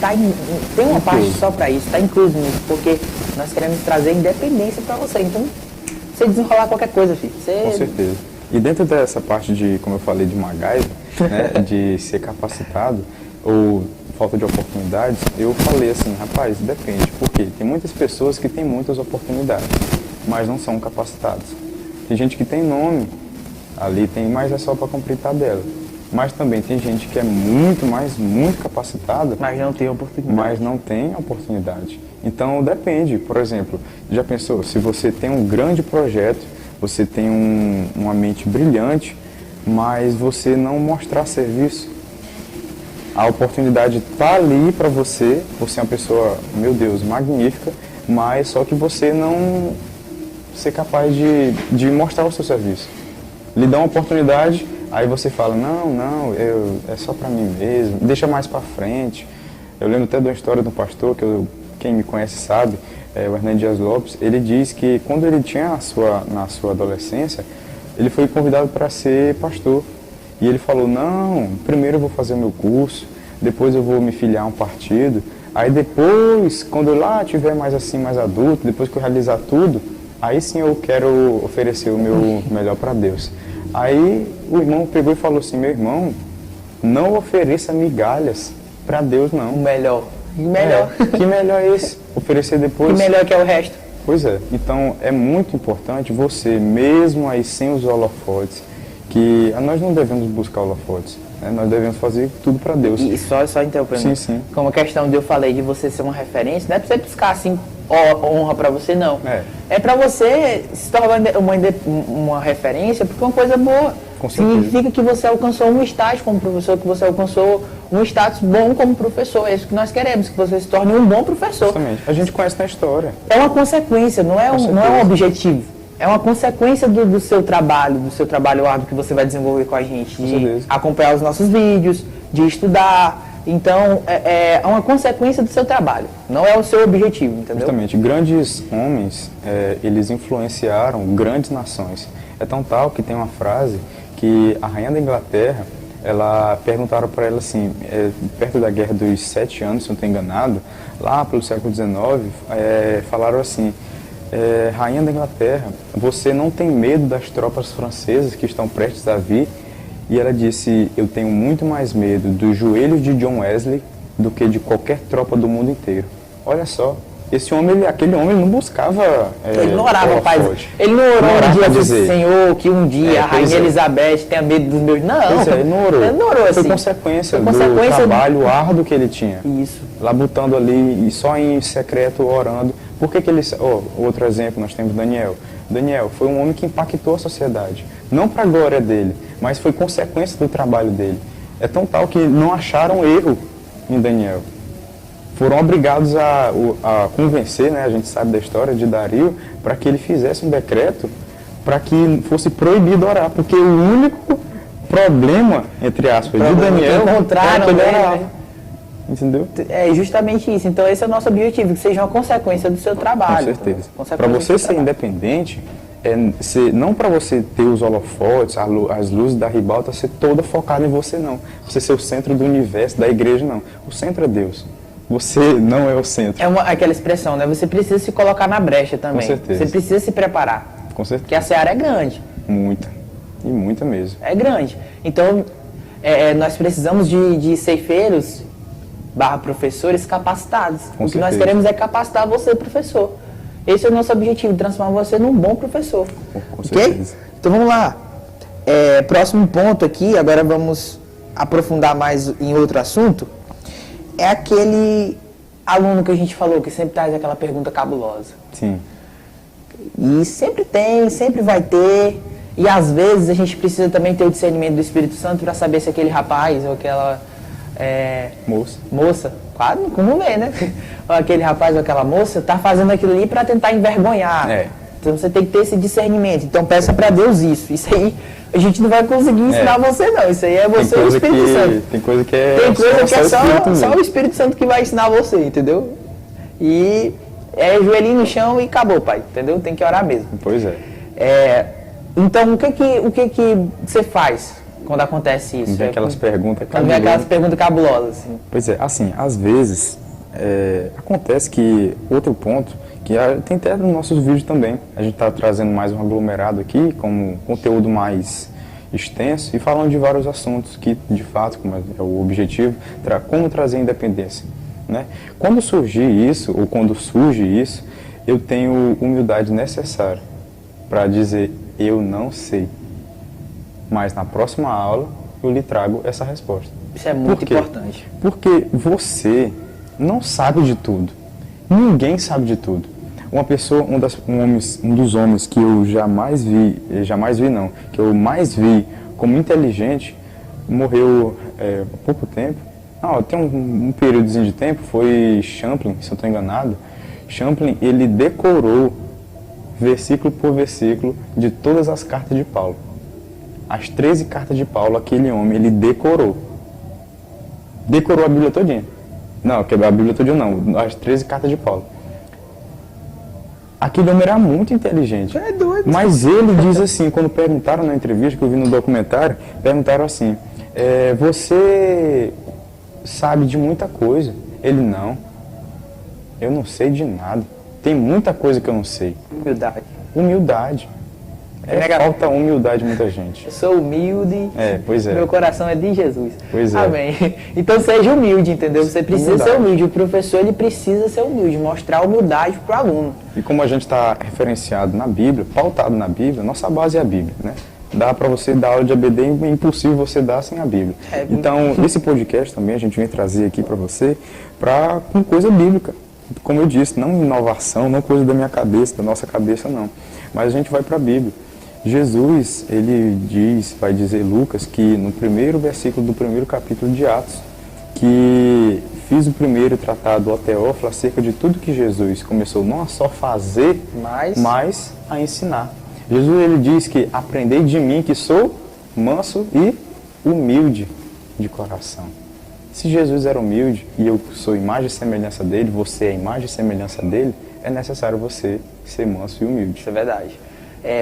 tem uma parte só para isso, está incluso nisso, porque nós queremos trazer independência para você. Então, você desenrolar qualquer coisa, filho. Com certeza. E dentro dessa parte de, como eu falei, de MacGyver, né, de ser capacitado ou falta de oportunidades, eu falei assim, rapaz, depende, porque tem muitas pessoas que têm muitas oportunidades, mas não são capacitadas. Tem gente que tem nome ali, mas é só para cumprir tabela. Mas também tem gente que é muito capacitada, mas não tem oportunidade. Então depende, por exemplo, já pensou, se você tem um grande projeto, você tem uma mente brilhante, mas você não mostrar serviço, a oportunidade está ali para você é uma pessoa, meu Deus, magnífica, mas só que você não ser capaz de mostrar o seu serviço. Lhe dá uma oportunidade, aí você fala, não, é só para mim mesmo, deixa mais para frente. Eu lembro até de uma história de um pastor, quem me conhece sabe, o Hernando Dias Lopes, ele diz que quando ele tinha na sua adolescência, ele foi convidado para ser pastor. E ele falou, não, primeiro eu vou fazer o meu curso, depois eu vou me filiar a um partido, aí depois, quando eu lá tiver mais adulto, depois que eu realizar tudo, aí sim eu quero oferecer o meu melhor para Deus. Aí o irmão pegou e falou assim, meu irmão, não ofereça migalhas para Deus não. O melhor. Que melhor é esse? Oferecer depois. Que melhor que é o resto. Pois é. Então é muito importante você, mesmo aí sem os holofotes, que nós não devemos buscar holofotes, né? Nós devemos fazer tudo para Deus. E só interrompendo. Sim. Como a questão de eu falei de você ser uma referência, não é para você buscar assim honra para você, não. É para você se tornar uma referência porque é uma coisa boa. Significa que você alcançou um estágio como professor, que você alcançou um status bom como professor. É isso que nós queremos, que você se torne um bom professor. Exatamente. A gente conhece na história. É uma consequência, não é um objetivo. É uma consequência do seu trabalho árduo que você vai desenvolver com a gente. De acompanhar os nossos vídeos, de estudar. Então, é uma consequência do seu trabalho, não é o seu objetivo, entendeu? Justamente. Grandes homens, eles influenciaram grandes nações. É tão tal que tem uma frase que a rainha da Inglaterra, perguntaram para ela assim, perto da Guerra dos 7 anos, se não estou enganado, lá pelo século XIX, falaram assim, rainha da Inglaterra, você não tem medo das tropas francesas que estão prestes a vir? E ela disse, eu tenho muito mais medo dos joelhos de John Wesley do que de qualquer tropa do mundo inteiro. Olha só, aquele homem não buscava ele não orava, pai. Ele não orou um dia para o Senhor, que um dia a rainha Elizabeth tenha medo dos meus... Não, ele não orou. Ele não orou assim. Foi consequência do trabalho árduo que ele tinha. Isso. Lá botando ali, e só em secreto, orando. Por que ele... outro exemplo, nós temos Daniel. Daniel foi um homem que impactou a sociedade. Não para a glória dele, mas foi consequência do trabalho dele. É tão tal que não acharam erro em Daniel. Foram obrigados a convencer, né, a gente sabe da história de Dario, para que ele fizesse um decreto para que fosse proibido orar, porque o único problema, entre aspas, de Daniel era que ele orava. Entendeu? É justamente isso. Então esse é o nosso objetivo, que seja uma consequência do seu trabalho. Com certeza. Para você ser independente, não para você ter os holofotes, as luzes da ribalta ser toda focada em você, não. Você ser o centro do universo, da igreja, não. O centro é Deus. Você não é o centro. Aquela expressão, né? Você precisa se colocar na brecha também. Com certeza. Você precisa se preparar. Com certeza. Porque a seara é grande. Muita. E muita mesmo. É grande. Então, nós precisamos de ceifeiros / professores capacitados. O que nós queremos é capacitar você, professor. Esse é o nosso objetivo, transformar você num bom professor. Com certeza. Então vamos lá. Próximo ponto aqui, agora vamos aprofundar mais em outro assunto. É aquele aluno que a gente falou, que sempre traz aquela pergunta cabulosa. Sim. E sempre tem, sempre vai ter. E às vezes a gente precisa também ter o discernimento do Espírito Santo para saber se aquele rapaz ou aquela moça, claro, como vê, né? Ou aquele rapaz ou aquela moça tá fazendo aquilo ali para tentar envergonhar. Então você tem que ter esse discernimento. Então peça para Deus isso. Isso aí a gente não vai conseguir ensinar você não. Isso aí é você e o Espírito Santo. Tem coisa que é, só o Espírito Santo que vai ensinar você, entendeu? E é joelhinho no chão e acabou, pai, entendeu? Tem que orar mesmo. Pois é. Então o que você faz quando acontece isso? Vem aquelas perguntas cabulosas. Vem aquelas perguntas cabulosas, assim. Pois é, assim, às vezes acontece que outro ponto, que tem até nos nossos vídeos também, a gente está trazendo mais um aglomerado aqui, como conteúdo mais extenso e falando de vários assuntos que, de fato, como é o objetivo, como trazer independência, né? Quando surgir isso, ou quando surge isso, eu tenho humildade necessária para dizer, eu não sei, mas na próxima aula eu lhe trago essa resposta. Isso é muito importante. Porque você não sabe de tudo. Ninguém sabe de tudo. Uma pessoa, um dos homens que eu que eu mais vi como inteligente, morreu há pouco tempo. Tem um períodozinho de tempo, foi Champlin, se eu não estou enganado. Champlin, ele decorou versículo por versículo de todas as cartas de Paulo. As 13 cartas de Paulo, aquele homem, ele decorou. Decorou a Bíblia todinha. Não, a Bíblia todinha não, as 13 cartas de Paulo. Aquele homem era muito inteligente. É doido. Mas ele diz assim, quando perguntaram na entrevista, que eu vi no documentário, perguntaram assim, você sabe de muita coisa? Ele, não. Eu não sei de nada. Tem muita coisa que eu não sei. Humildade. Falta humildade em muita gente. Eu sou humilde. Pois é. Meu coração é de Jesus. Pois é. Amém. Então seja humilde, entendeu? Você precisa ser humilde. O professor, ele precisa ser humilde, mostrar humildade para o aluno. E como a gente está referenciado na Bíblia, pautado na Bíblia, nossa base é a Bíblia, né? Dá para você dar aula de ABD, é impossível você dar sem a Bíblia. Então, esse podcast também a gente vem trazer aqui para você, com coisa bíblica. Como eu disse, não inovação, não coisa da minha cabeça, da nossa cabeça, não. Mas a gente vai para a Bíblia. Jesus, ele vai dizer Lucas, que no primeiro versículo do primeiro capítulo de Atos, que fiz o primeiro tratado ao Teófilo acerca de tudo que Jesus começou não a só fazer, mas a ensinar. Jesus, ele diz que aprendei de mim que sou manso e humilde de coração. Se Jesus era humilde e eu sou imagem e semelhança dele, você é imagem e semelhança dele, é necessário você ser manso e humilde. Isso é verdade.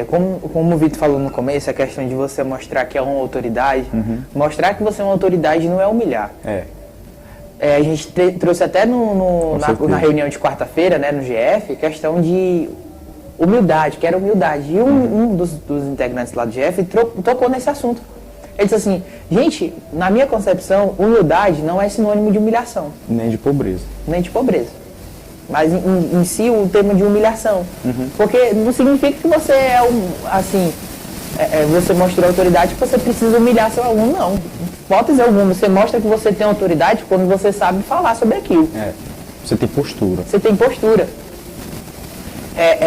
Como o Vitor falou no começo, a questão de você mostrar que é uma autoridade, mostrar que você é uma autoridade não é humilhar. A gente trouxe até na reunião de quarta-feira, né, no GF, questão de humildade, que era humildade. E um dos integrantes lá do GF tocou nesse assunto. Ele disse assim, gente, na minha concepção, humildade não é sinônimo de humilhação. Nem de pobreza. Mas em si o termo de humilhação. Porque não significa que você você mostrou autoridade que você precisa humilhar seu aluno, não. Hipótese alguma, você mostra que você tem autoridade quando você sabe falar sobre aquilo. Você tem postura.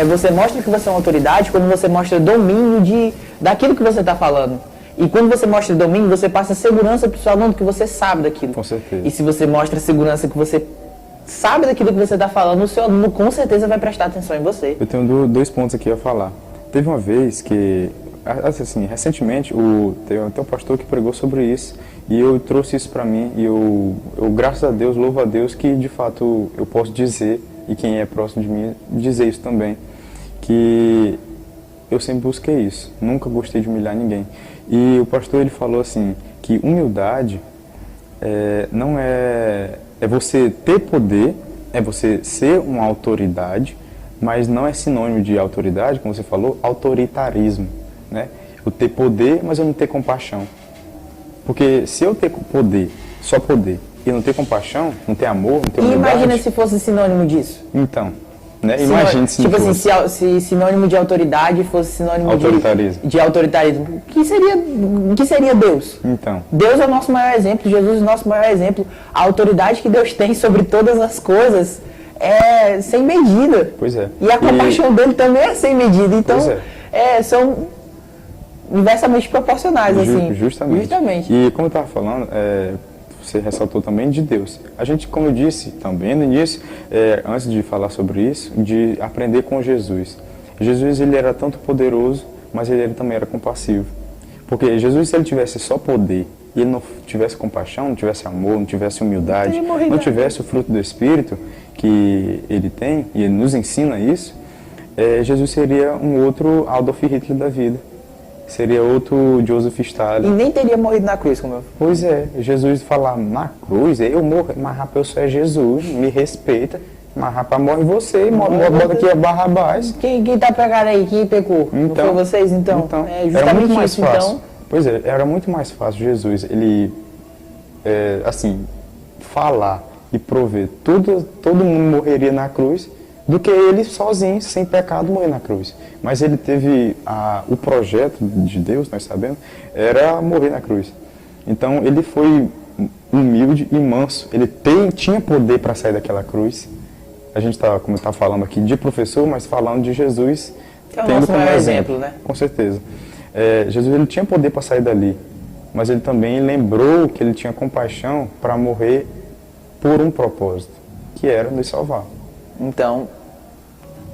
Você mostra que você é uma autoridade quando você mostra domínio daquilo que você está falando. E quando você mostra domínio, você passa segurança para o seu aluno que você sabe daquilo. Com certeza. E se você mostra segurança que você sabe daquilo que você está falando, o seu aluno com certeza vai prestar atenção em você. Eu tenho 2 pontos aqui a falar. Teve uma vez que, assim, recentemente, tem um pastor que pregou sobre isso, e eu trouxe isso para mim, e eu, graças a Deus, louvo a Deus que, de fato, eu posso dizer, e quem é próximo de mim, dizer isso também, que eu sempre busquei isso, nunca gostei de humilhar ninguém. E o pastor, ele falou assim, que humildade não é você ter poder, é você ser uma autoridade, mas não é sinônimo de autoridade, como você falou, autoritarismo, né? Eu ter poder, mas eu não ter compaixão. Porque se eu ter poder, só poder, e não ter compaixão, não ter amor, não ter humildade... Imagina se fosse sinônimo disso. Então, Né? Imagine se tipo não assim, fosse. se sinônimo de autoridade fosse sinônimo Autoritarismo. de autoritarismo, o que seria Deus? Então, Deus é o nosso maior exemplo, Jesus é o nosso maior exemplo. A autoridade que Deus tem sobre todas as coisas é sem medida. pois é. E a compaixão dele também é sem medida. Então, Pois são inversamente proporcionais, assim. Justamente. E como eu estava falando, você ressaltou também de Deus. A gente, como eu disse também no início, antes de falar sobre isso, de aprender com Jesus. Jesus, ele era tanto poderoso, mas ele também era compassivo. Porque Jesus, se ele tivesse só poder, e ele não tivesse compaixão, não tivesse amor, não tivesse humildade, não tivesse o fruto do Espírito que ele tem, e ele nos ensina isso, Jesus seria um outro Adolf Hitler da vida. Seria outro Joseph Stalin. E nem teria morrido na cruz, como eu. Pois é, Jesus falar na cruz, eu morro, mas rapaz, eu sou Jesus, me respeita, mas rapaz, morre você, bota aqui a Barrabás. Quem tá pegando aí? Quem pecou? Então, não foi vocês, então? É justamente era muito mais isso, fácil. então. Pois é, era muito mais fácil Jesus, ele, assim, falar e prover, todo mundo morreria na cruz, do que ele sozinho, sem pecado, morrer na cruz. Mas ele teve o projeto de Deus, nós sabemos, era morrer na cruz. Então ele foi humilde e manso. Ele tinha poder para sair daquela cruz. A gente está, como está falando aqui, de professor, mas falando de Jesus, que é o nosso maior exemplo, né? Com certeza. Jesus, ele tinha poder para sair dali, mas ele também lembrou que ele tinha compaixão para morrer por um propósito, que era nos salvar. Então,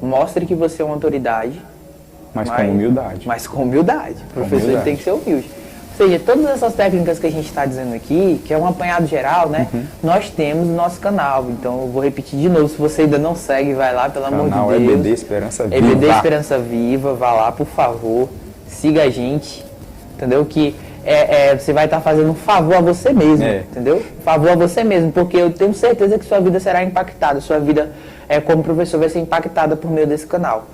mostre que você é uma autoridade. Mas com humildade. Mas com humildade. O professor ele tem que ser humilde. Ou seja, todas essas técnicas que a gente está dizendo aqui, que é um apanhado geral, né? Nós temos no nosso canal. Então, eu vou repetir de novo. Se você ainda não segue, vai lá, pelo amor de Deus. Canal EBD Esperança Viva. EBD Esperança Viva. Vá lá, por favor. Siga a gente. Entendeu? Que você vai estar fazendo um favor a você mesmo. Entendeu? Favor a você mesmo. Porque eu tenho certeza que sua vida será impactada. Sua vida, como professor, vai ser impactada por meio desse canal.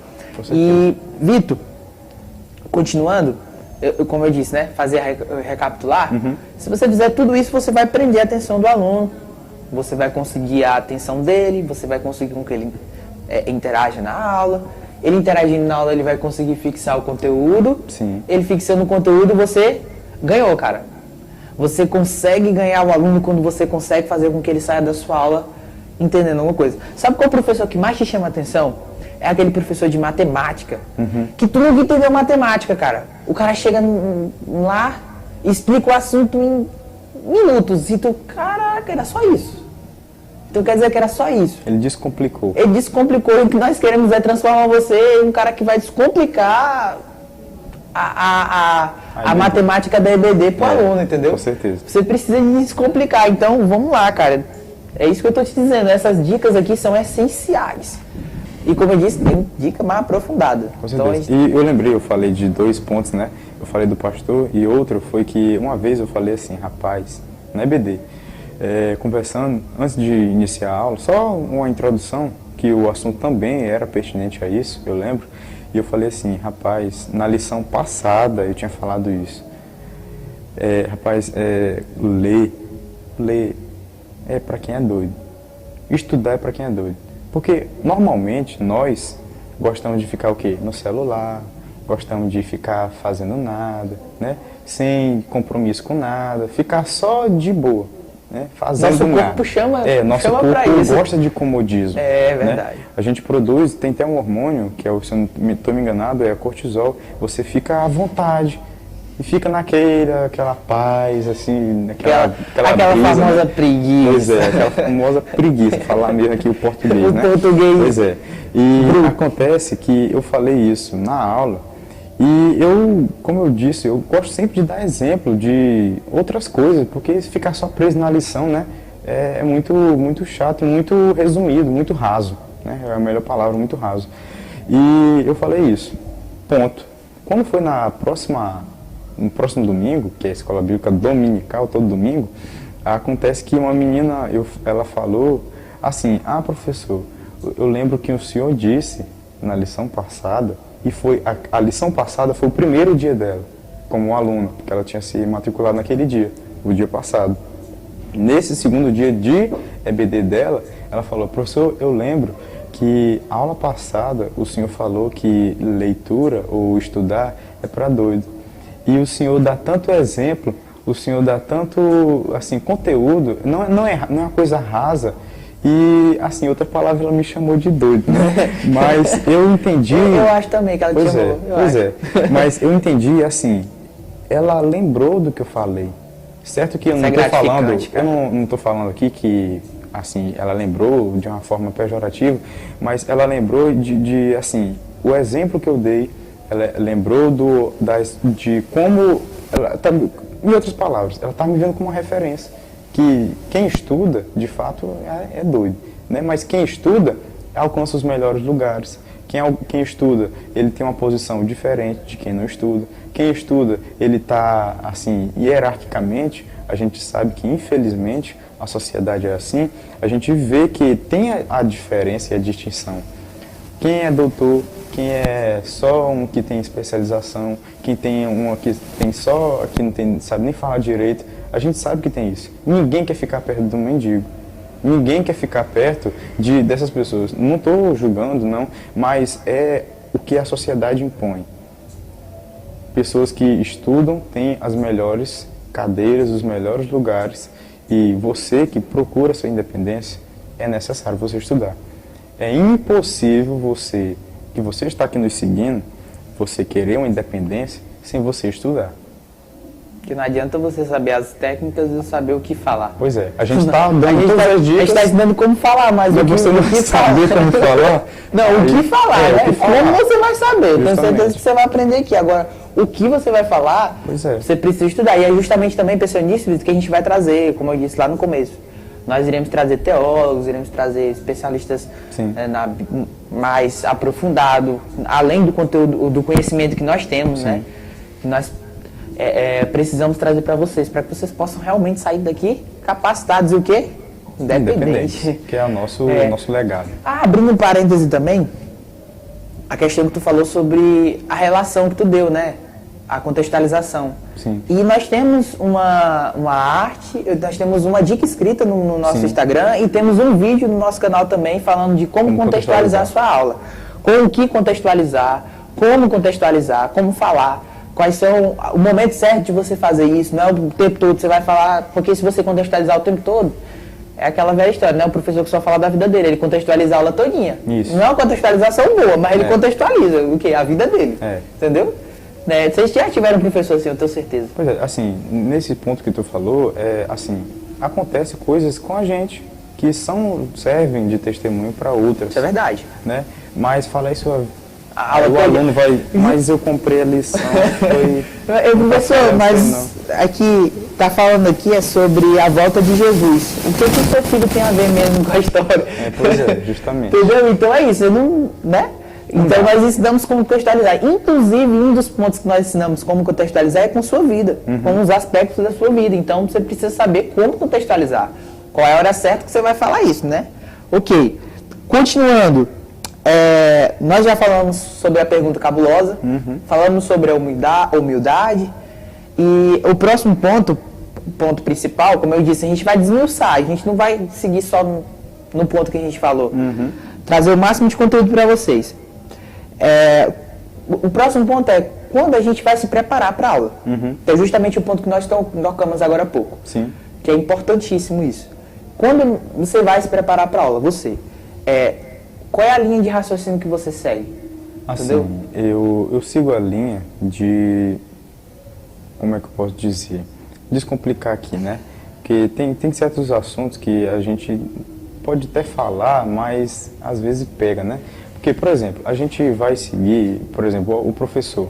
E, Vitor, continuando, como eu disse, né, fazer recapitular, se você fizer tudo isso, você vai prender a atenção do aluno, você vai conseguir a atenção dele, você vai conseguir com que ele interaja na aula, ele interagindo na aula, ele vai conseguir fixar o conteúdo. Sim. Ele fixando o conteúdo, você ganhou, cara. Você consegue ganhar o aluno quando você consegue fazer com que ele saia da sua aula entendendo alguma coisa. Sabe qual é o professor que mais te chama a atenção? É aquele professor de matemática, que tu nunca entendeu matemática, cara. O cara chega lá, explica o assunto em minutos, e tu, caraca, era só isso. Então quer dizer que era só isso. Ele descomplicou. Ele descomplicou, e o que nós queremos é transformar você em um cara que vai descomplicar a matemática da EBD pro aluno, entendeu? Com certeza. Você precisa descomplicar, então vamos lá, cara. É isso que eu tô te dizendo, essas dicas aqui são essenciais. E como eu disse, tem dica mais aprofundada. Com certeza. E eu lembrei, eu falei de 2 pontos, né? Eu falei do pastor e outro foi que uma vez eu falei assim, rapaz, na EBD, conversando, antes de iniciar a aula, só uma introdução, que o assunto também era pertinente a isso, eu lembro, e eu falei assim, rapaz, na lição passada eu tinha falado isso. Rapaz, ler é para quem é doido. Estudar é para quem é doido. Porque, normalmente, nós gostamos de ficar o quê? No celular, gostamos de ficar fazendo nada, né? Sem compromisso com nada, ficar só de boa, né? Fazendo nosso corpo chama nosso chama corpo pra isso. Gosta de comodismo. É verdade. Né? A gente produz, tem até um hormônio, que se eu não estou me enganado, é cortisol. Você fica à vontade. E fica aquela paz, assim, aquela brisa, famosa né? preguiça. Pois é, aquela famosa preguiça, falar mesmo aqui o português, né? Português. Pois é. E acontece que eu falei isso na aula, e como eu disse, eu gosto sempre de dar exemplo de outras coisas, porque ficar só preso na lição, né? É muito, muito chato, muito resumido, muito raso, né? É a melhor palavra, muito raso. E eu falei isso, ponto. Quando foi no próximo domingo, que é a escola bíblica dominical, todo domingo, acontece que uma menina, ela falou assim, professor, eu lembro que o senhor disse na lição passada, e a lição passada foi o primeiro dia dela, como aluna, porque ela tinha se matriculado naquele dia, o dia passado. Nesse segundo dia de EBD dela, ela falou, professor, eu lembro que a aula passada o senhor falou que leitura ou estudar é para doido. E o senhor dá tanto exemplo, o senhor dá tanto assim, conteúdo, não é uma coisa rasa. E, assim, outra palavra ela me chamou de doido, né? Mas eu entendi... Eu acho também que ela te chamou. Pois é, mas eu entendi, assim, ela lembrou do que eu falei. Certo que eu não estou falando, não estou falando aqui que, assim, ela lembrou de uma forma pejorativa, mas ela lembrou assim, o exemplo que eu dei, ela lembrou de como, em outras palavras, ela está me vendo como uma referência. Que quem estuda, de fato, é doido, né? Mas quem estuda alcança os melhores lugares. Quem estuda, ele tem uma posição diferente de quem não estuda. Quem estuda, ele está, assim, hierarquicamente, a gente sabe que, infelizmente, a sociedade é assim, a gente vê que tem a diferença e a distinção. Quem é doutor, quem é só um que tem especialização, quem tem um que tem só, que não sabe nem falar direito, a gente sabe que tem isso. Ninguém quer ficar perto de um mendigo. Ninguém quer ficar perto dessas pessoas. Não estou julgando, não, mas é o que a sociedade impõe. Pessoas que estudam têm as melhores cadeiras, os melhores lugares, e você que procura sua independência, é necessário você estudar. É impossível que você está aqui nos seguindo, você querer uma independência sem você estudar. Que não adianta você saber as técnicas e saber o que falar. Pois é, a gente está dando todas as dicas. A gente está ensinando como falar, mas o que você não saber como falar? Não, aí, o que falar, né? Como você vai saber? Tenho certeza que você vai aprender aqui. Agora, o que você vai falar, você precisa estudar. E é justamente também pensando nisso que a gente vai trazer, como eu disse lá no começo. Nós iremos trazer teólogos, iremos trazer especialistas mais aprofundado, além do conteúdo, do conhecimento que nós temos, né? Nós precisamos trazer para vocês que vocês possam realmente sair daqui capacitados e o quê? Independente. Que é o nosso legado. Abrindo um parêntese também, a questão que tu falou sobre a relação que tu deu, né? A contextualização. Sim. E nós temos uma arte, nós temos uma dica escrita no nosso Instagram e temos um vídeo no nosso canal também falando de como contextualizar a sua aula. Com o que contextualizar, como falar. Quais são o momento certo de você fazer isso, não é o tempo todo você vai falar, porque se você contextualizar o tempo todo, é aquela velha história, né? O professor que só fala da vida dele, ele contextualiza a aula todinha. Isso. Não é uma contextualização boa, mas ele contextualiza o quê? A vida dele. Entendeu? Né? Vocês já tiveram um professor assim, eu tenho certeza. Pois é, assim, nesse ponto que tu falou, assim, acontece coisas com a gente que servem de testemunho para outras. Isso é verdade. Né? Mas falar isso... o aluno vai, mas eu comprei a lição, foi... Professor, mas aqui, tá falando aqui é sobre a volta de Jesus. O que o seu filho tem a ver mesmo com a história? Pois é, justamente. Entendeu? Então é isso, né? Então nós ensinamos como contextualizar. Inclusive, um dos pontos que nós ensinamos como contextualizar é com sua vida, com os aspectos da sua vida. Então você precisa saber como contextualizar. Qual é a hora certa que você vai falar isso, né? Ok. Continuando. Nós já falamos sobre a pergunta cabulosa, falamos sobre a humildade, e o próximo ponto principal, como eu disse, a gente vai desmiuçar, a gente não vai seguir só no ponto que a gente falou, trazer o máximo de conteúdo para vocês. O próximo ponto é quando a gente vai se preparar para a aula, que é justamente o ponto que nós tocamos agora há pouco, Sim. Que é importantíssimo isso. Quando você vai se preparar para a aula, qual é a linha de raciocínio que você segue? Assim, entendeu? Eu sigo a linha de, como é que eu posso dizer, descomplicar aqui, né? Porque tem certos assuntos que a gente pode até falar, mas às vezes pega, né? Porque, por exemplo, a gente vai seguir, por exemplo, o professor,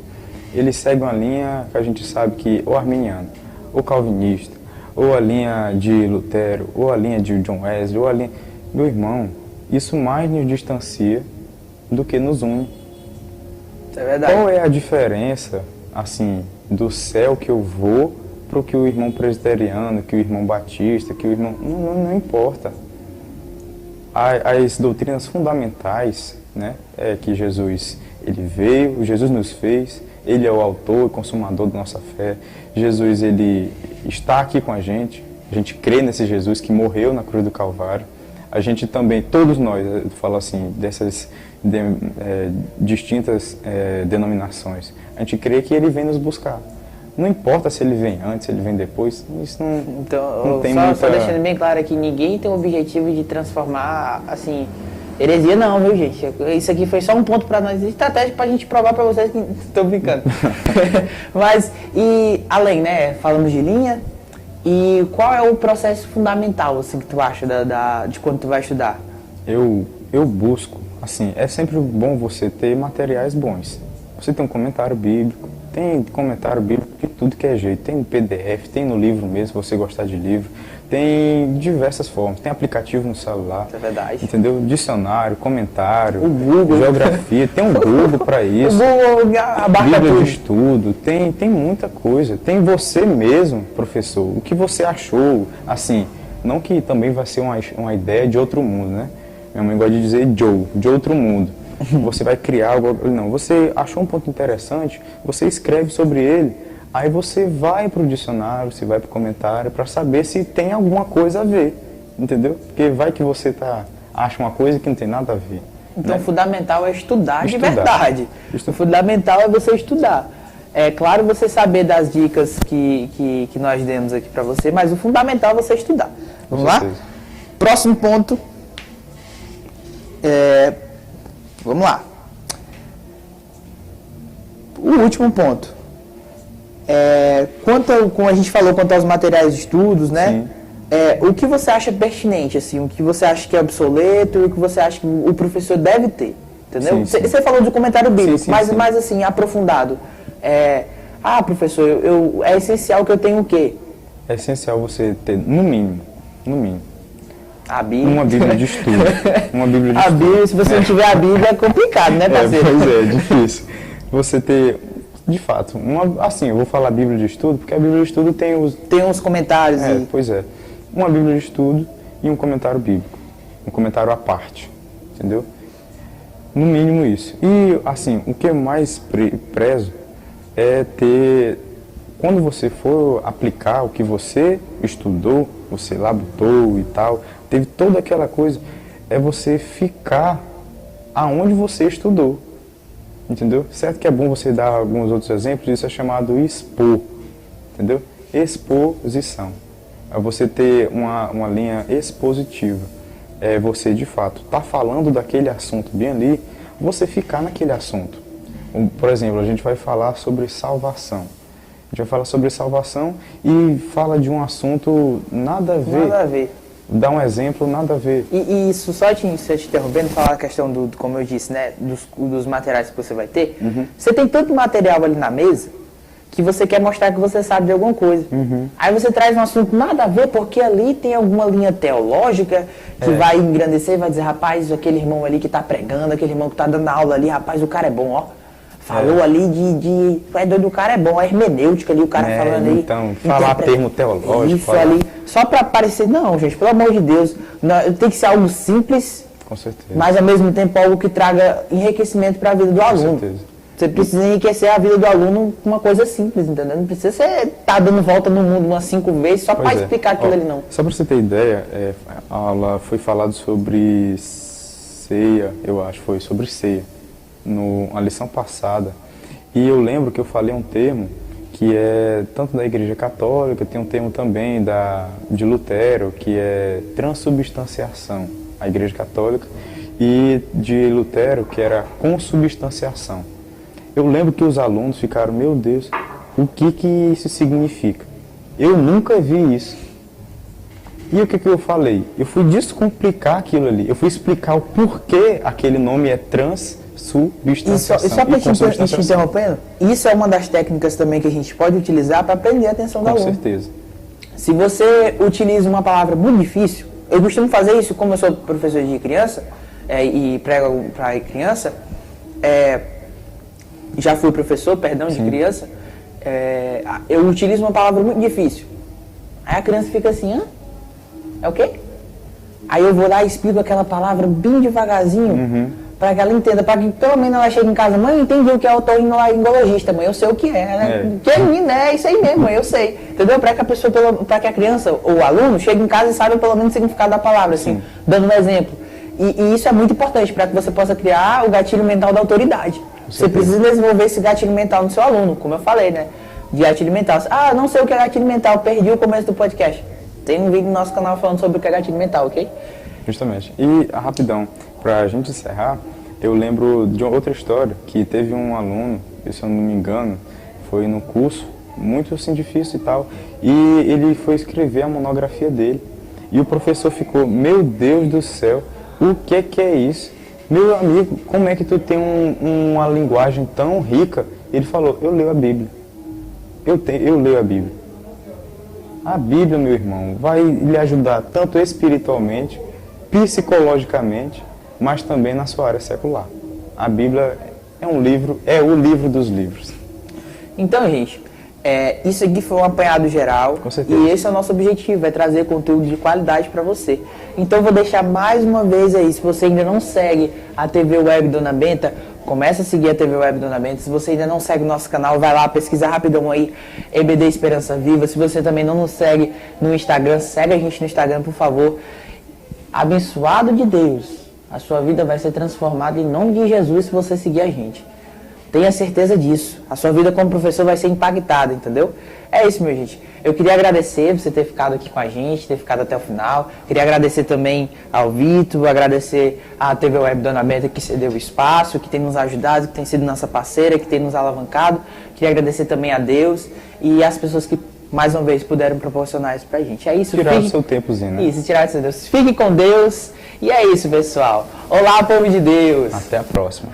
ele segue uma linha que a gente sabe que ou arminiano, ou calvinista, ou a linha de Lutero, ou a linha de John Wesley, ou a linha... Meu irmão, isso mais nos distancia do que nos une. Isso é verdade. Qual é a diferença, assim, do céu que eu vou para o que o irmão presbiteriano, que o irmão batista, que o irmão... Não importa. As doutrinas fundamentais, né, é que Jesus, ele veio, Jesus nos fez, ele é o autor e consumador da nossa fé. Jesus, ele está aqui com a gente crê nesse Jesus que morreu na cruz do Calvário. A gente também, todos nós, eu falo assim, dessas distintas denominações, a gente crê que ele vem nos buscar. Não importa se ele vem antes, se ele vem depois, isso não tem muita... Só deixando bem claro aqui, ninguém tem o objetivo de transformar, assim, heresia não, viu, gente? Isso aqui foi só um ponto para nós, estratégia pra gente provar para vocês que estou brincando. Mas, e além, né, falamos de linha, e qual é o processo fundamental, assim, que tu acha de quando tu vai estudar? Eu busco, assim, é sempre bom você ter materiais bons. Você tem um comentário bíblico, tem comentário bíblico de tudo que é jeito, tem no PDF, tem no livro mesmo, se você gostar de livro, tem diversas formas, tem aplicativo no celular, é verdade. Entendeu? Dicionário, comentário, o Google. Geografia, tem um Google para isso, o Google abarca Bíblia tudo. de estudo, tem muita coisa, tem você mesmo, professor, o que você achou, assim, não que também vai ser uma ideia de outro mundo, né? Minha mãe gosta de dizer de outro mundo. Você vai criar algo, não, você achou um ponto interessante, você escreve sobre ele, aí você vai para o dicionário, você vai para o comentário para saber se tem alguma coisa a ver, entendeu? Porque vai que você acha uma coisa que não tem nada a ver. Então, né? o fundamental é estudar de verdade. O fundamental é você estudar. É claro você saber das dicas que nós demos aqui para você, mas o fundamental é você estudar. Vamos lá? Próximo ponto. Vamos lá. O último ponto. Como a gente falou, quanto aos materiais de estudos, né? O que você acha pertinente, assim, o que você acha que é obsoleto e o que você acha que o professor deve ter, entendeu? Você falou do comentário bíblico, mas mais assim, aprofundado. Professor, é essencial que eu tenha o quê? É essencial você ter, no mínimo, a Bíblia. Uma Bíblia de estudo. Uma Bíblia de a Bíblia, se você não tiver a Bíblia, é complicado, né, parceiro? Pois é difícil. Você ter, de fato, assim, eu vou falar Bíblia de estudo, porque a Bíblia de estudo tem uns comentários. Pois é. Uma Bíblia de estudo e um comentário bíblico. Um comentário à parte. Entendeu? No mínimo isso. E, assim, o que eu mais prezo é ter... Quando você for aplicar o que você estudou, você labutou e tal, teve toda aquela coisa, é você ficar aonde você estudou, entendeu? Certo que é bom você dar alguns outros exemplos, isso é chamado expor, entendeu? Exposição. É você ter uma linha expositiva, é você de fato tá falando daquele assunto bem ali, você ficar naquele assunto. Por exemplo, a gente vai falar sobre salvação. A gente vai falar sobre salvação e fala de um assunto nada a ver. Nada a ver. Dá um exemplo, nada a ver. E isso, só te interrompendo, falar a questão como eu disse, né, dos materiais que você vai ter. Você tem tanto material ali na mesa que você quer mostrar que você sabe de alguma coisa. Aí você traz um assunto nada a ver, porque ali tem alguma linha teológica que vai engrandecer e vai dizer, rapaz, aquele irmão ali que está pregando, aquele irmão que está dando aula ali, rapaz, o cara é bom, ó. Falou ali é doido, o cara é bom, a hermenêutica ali, o cara falando aí. Então, falar termo teológico. Isso ali, só para parecer, não, gente, pelo amor de Deus, tem que ser algo simples, com certeza, mas ao mesmo tempo algo que traga enriquecimento para a vida do aluno. Com certeza. Você precisa enriquecer a vida do aluno com uma coisa simples, entendeu? Não precisa você estar dando volta no mundo umas 5 vezes só para explicar aquilo ali, não. Só para você ter ideia, a aula foi falado sobre ceia, eu acho, foi sobre ceia. Na lição passada, e eu lembro que eu falei um termo que é tanto da Igreja Católica, tem um termo também de Lutero, que é transubstanciação, a Igreja Católica, e de Lutero, que era consubstanciação. Eu lembro que os alunos ficaram, meu Deus, o que isso significa? Eu nunca vi isso. E o que eu falei? Eu fui descomplicar aquilo ali, eu fui explicar o porquê aquele nome é transubstanciação. E só para te interrompendo, isso é uma das técnicas também que a gente pode utilizar para prender a atenção do aluno. Com certeza. Se você utiliza uma palavra muito difícil, eu costumo fazer isso, como eu sou professor de criança e prego para criança, já fui professor, de criança, eu utilizo uma palavra muito difícil. Aí a criança fica assim, hã? É o quê? Aí eu vou lá e explico aquela palavra bem devagarzinho, para que ela entenda, para que pelo menos ela chegue em casa, mãe, eu entendi o que é otorrinolaringologista, mãe, eu sei o que é, né? Que é menina, é isso aí mesmo, mãe, eu sei. Entendeu? Para que a pessoa, para que a criança ou o aluno chegue em casa e saiba pelo menos o significado da palavra, assim, dando um exemplo. E isso é muito importante para que você possa criar o gatilho mental da autoridade. Você precisa desenvolver esse gatilho mental no seu aluno, como eu falei, né? De gatilho mental. Ah, não sei o que é gatilho mental, perdi o começo do podcast. Tem um vídeo no nosso canal falando sobre o que é gatilho mental, ok? Justamente. E, rapidão, pra gente encerrar, eu lembro de outra história, que teve um aluno, se eu não me engano, foi no curso, muito assim difícil e tal, e ele foi escrever a monografia dele. E o professor ficou, meu Deus do céu, o que é isso? Meu amigo, como é que tu tem uma linguagem tão rica? Ele falou, eu leio a Bíblia. Eu leio a Bíblia. A Bíblia, meu irmão, vai lhe ajudar tanto espiritualmente, psicologicamente, mas também na sua área secular. A Bíblia é um livro, é o livro dos livros. Então, gente, isso aqui foi um apanhado geral. Com certeza. E esse é o nosso objetivo, é trazer conteúdo de qualidade para você. Então, eu vou deixar mais uma vez aí, se você ainda não segue a TV Web Dona Benta, começa a seguir a TV Web Dona Benta. Se você ainda não segue o nosso canal, vai lá, pesquisa rapidão aí, EBD Esperança Viva. Se você também não nos segue no Instagram, segue a gente no Instagram, por favor. Abençoado de Deus, a sua vida vai ser transformada em nome de Jesus se você seguir a gente. Tenha certeza disso. A sua vida como professor vai ser impactada, entendeu? É isso, meu gente. Eu queria agradecer você ter ficado aqui com a gente, ter ficado até o final. Queria agradecer também ao Vitor, agradecer à TV Web Dona Benta que cedeu o espaço, que tem nos ajudado, que tem sido nossa parceira, que tem nos alavancado. Queria agradecer também a Deus e às pessoas que, mais uma vez, puderam proporcionar isso pra gente. É isso. Tirar o seu tempozinho, né? Isso, tirar o seu Deus. Fique com Deus. E é isso, pessoal. Olá, povo de Deus. Até a próxima.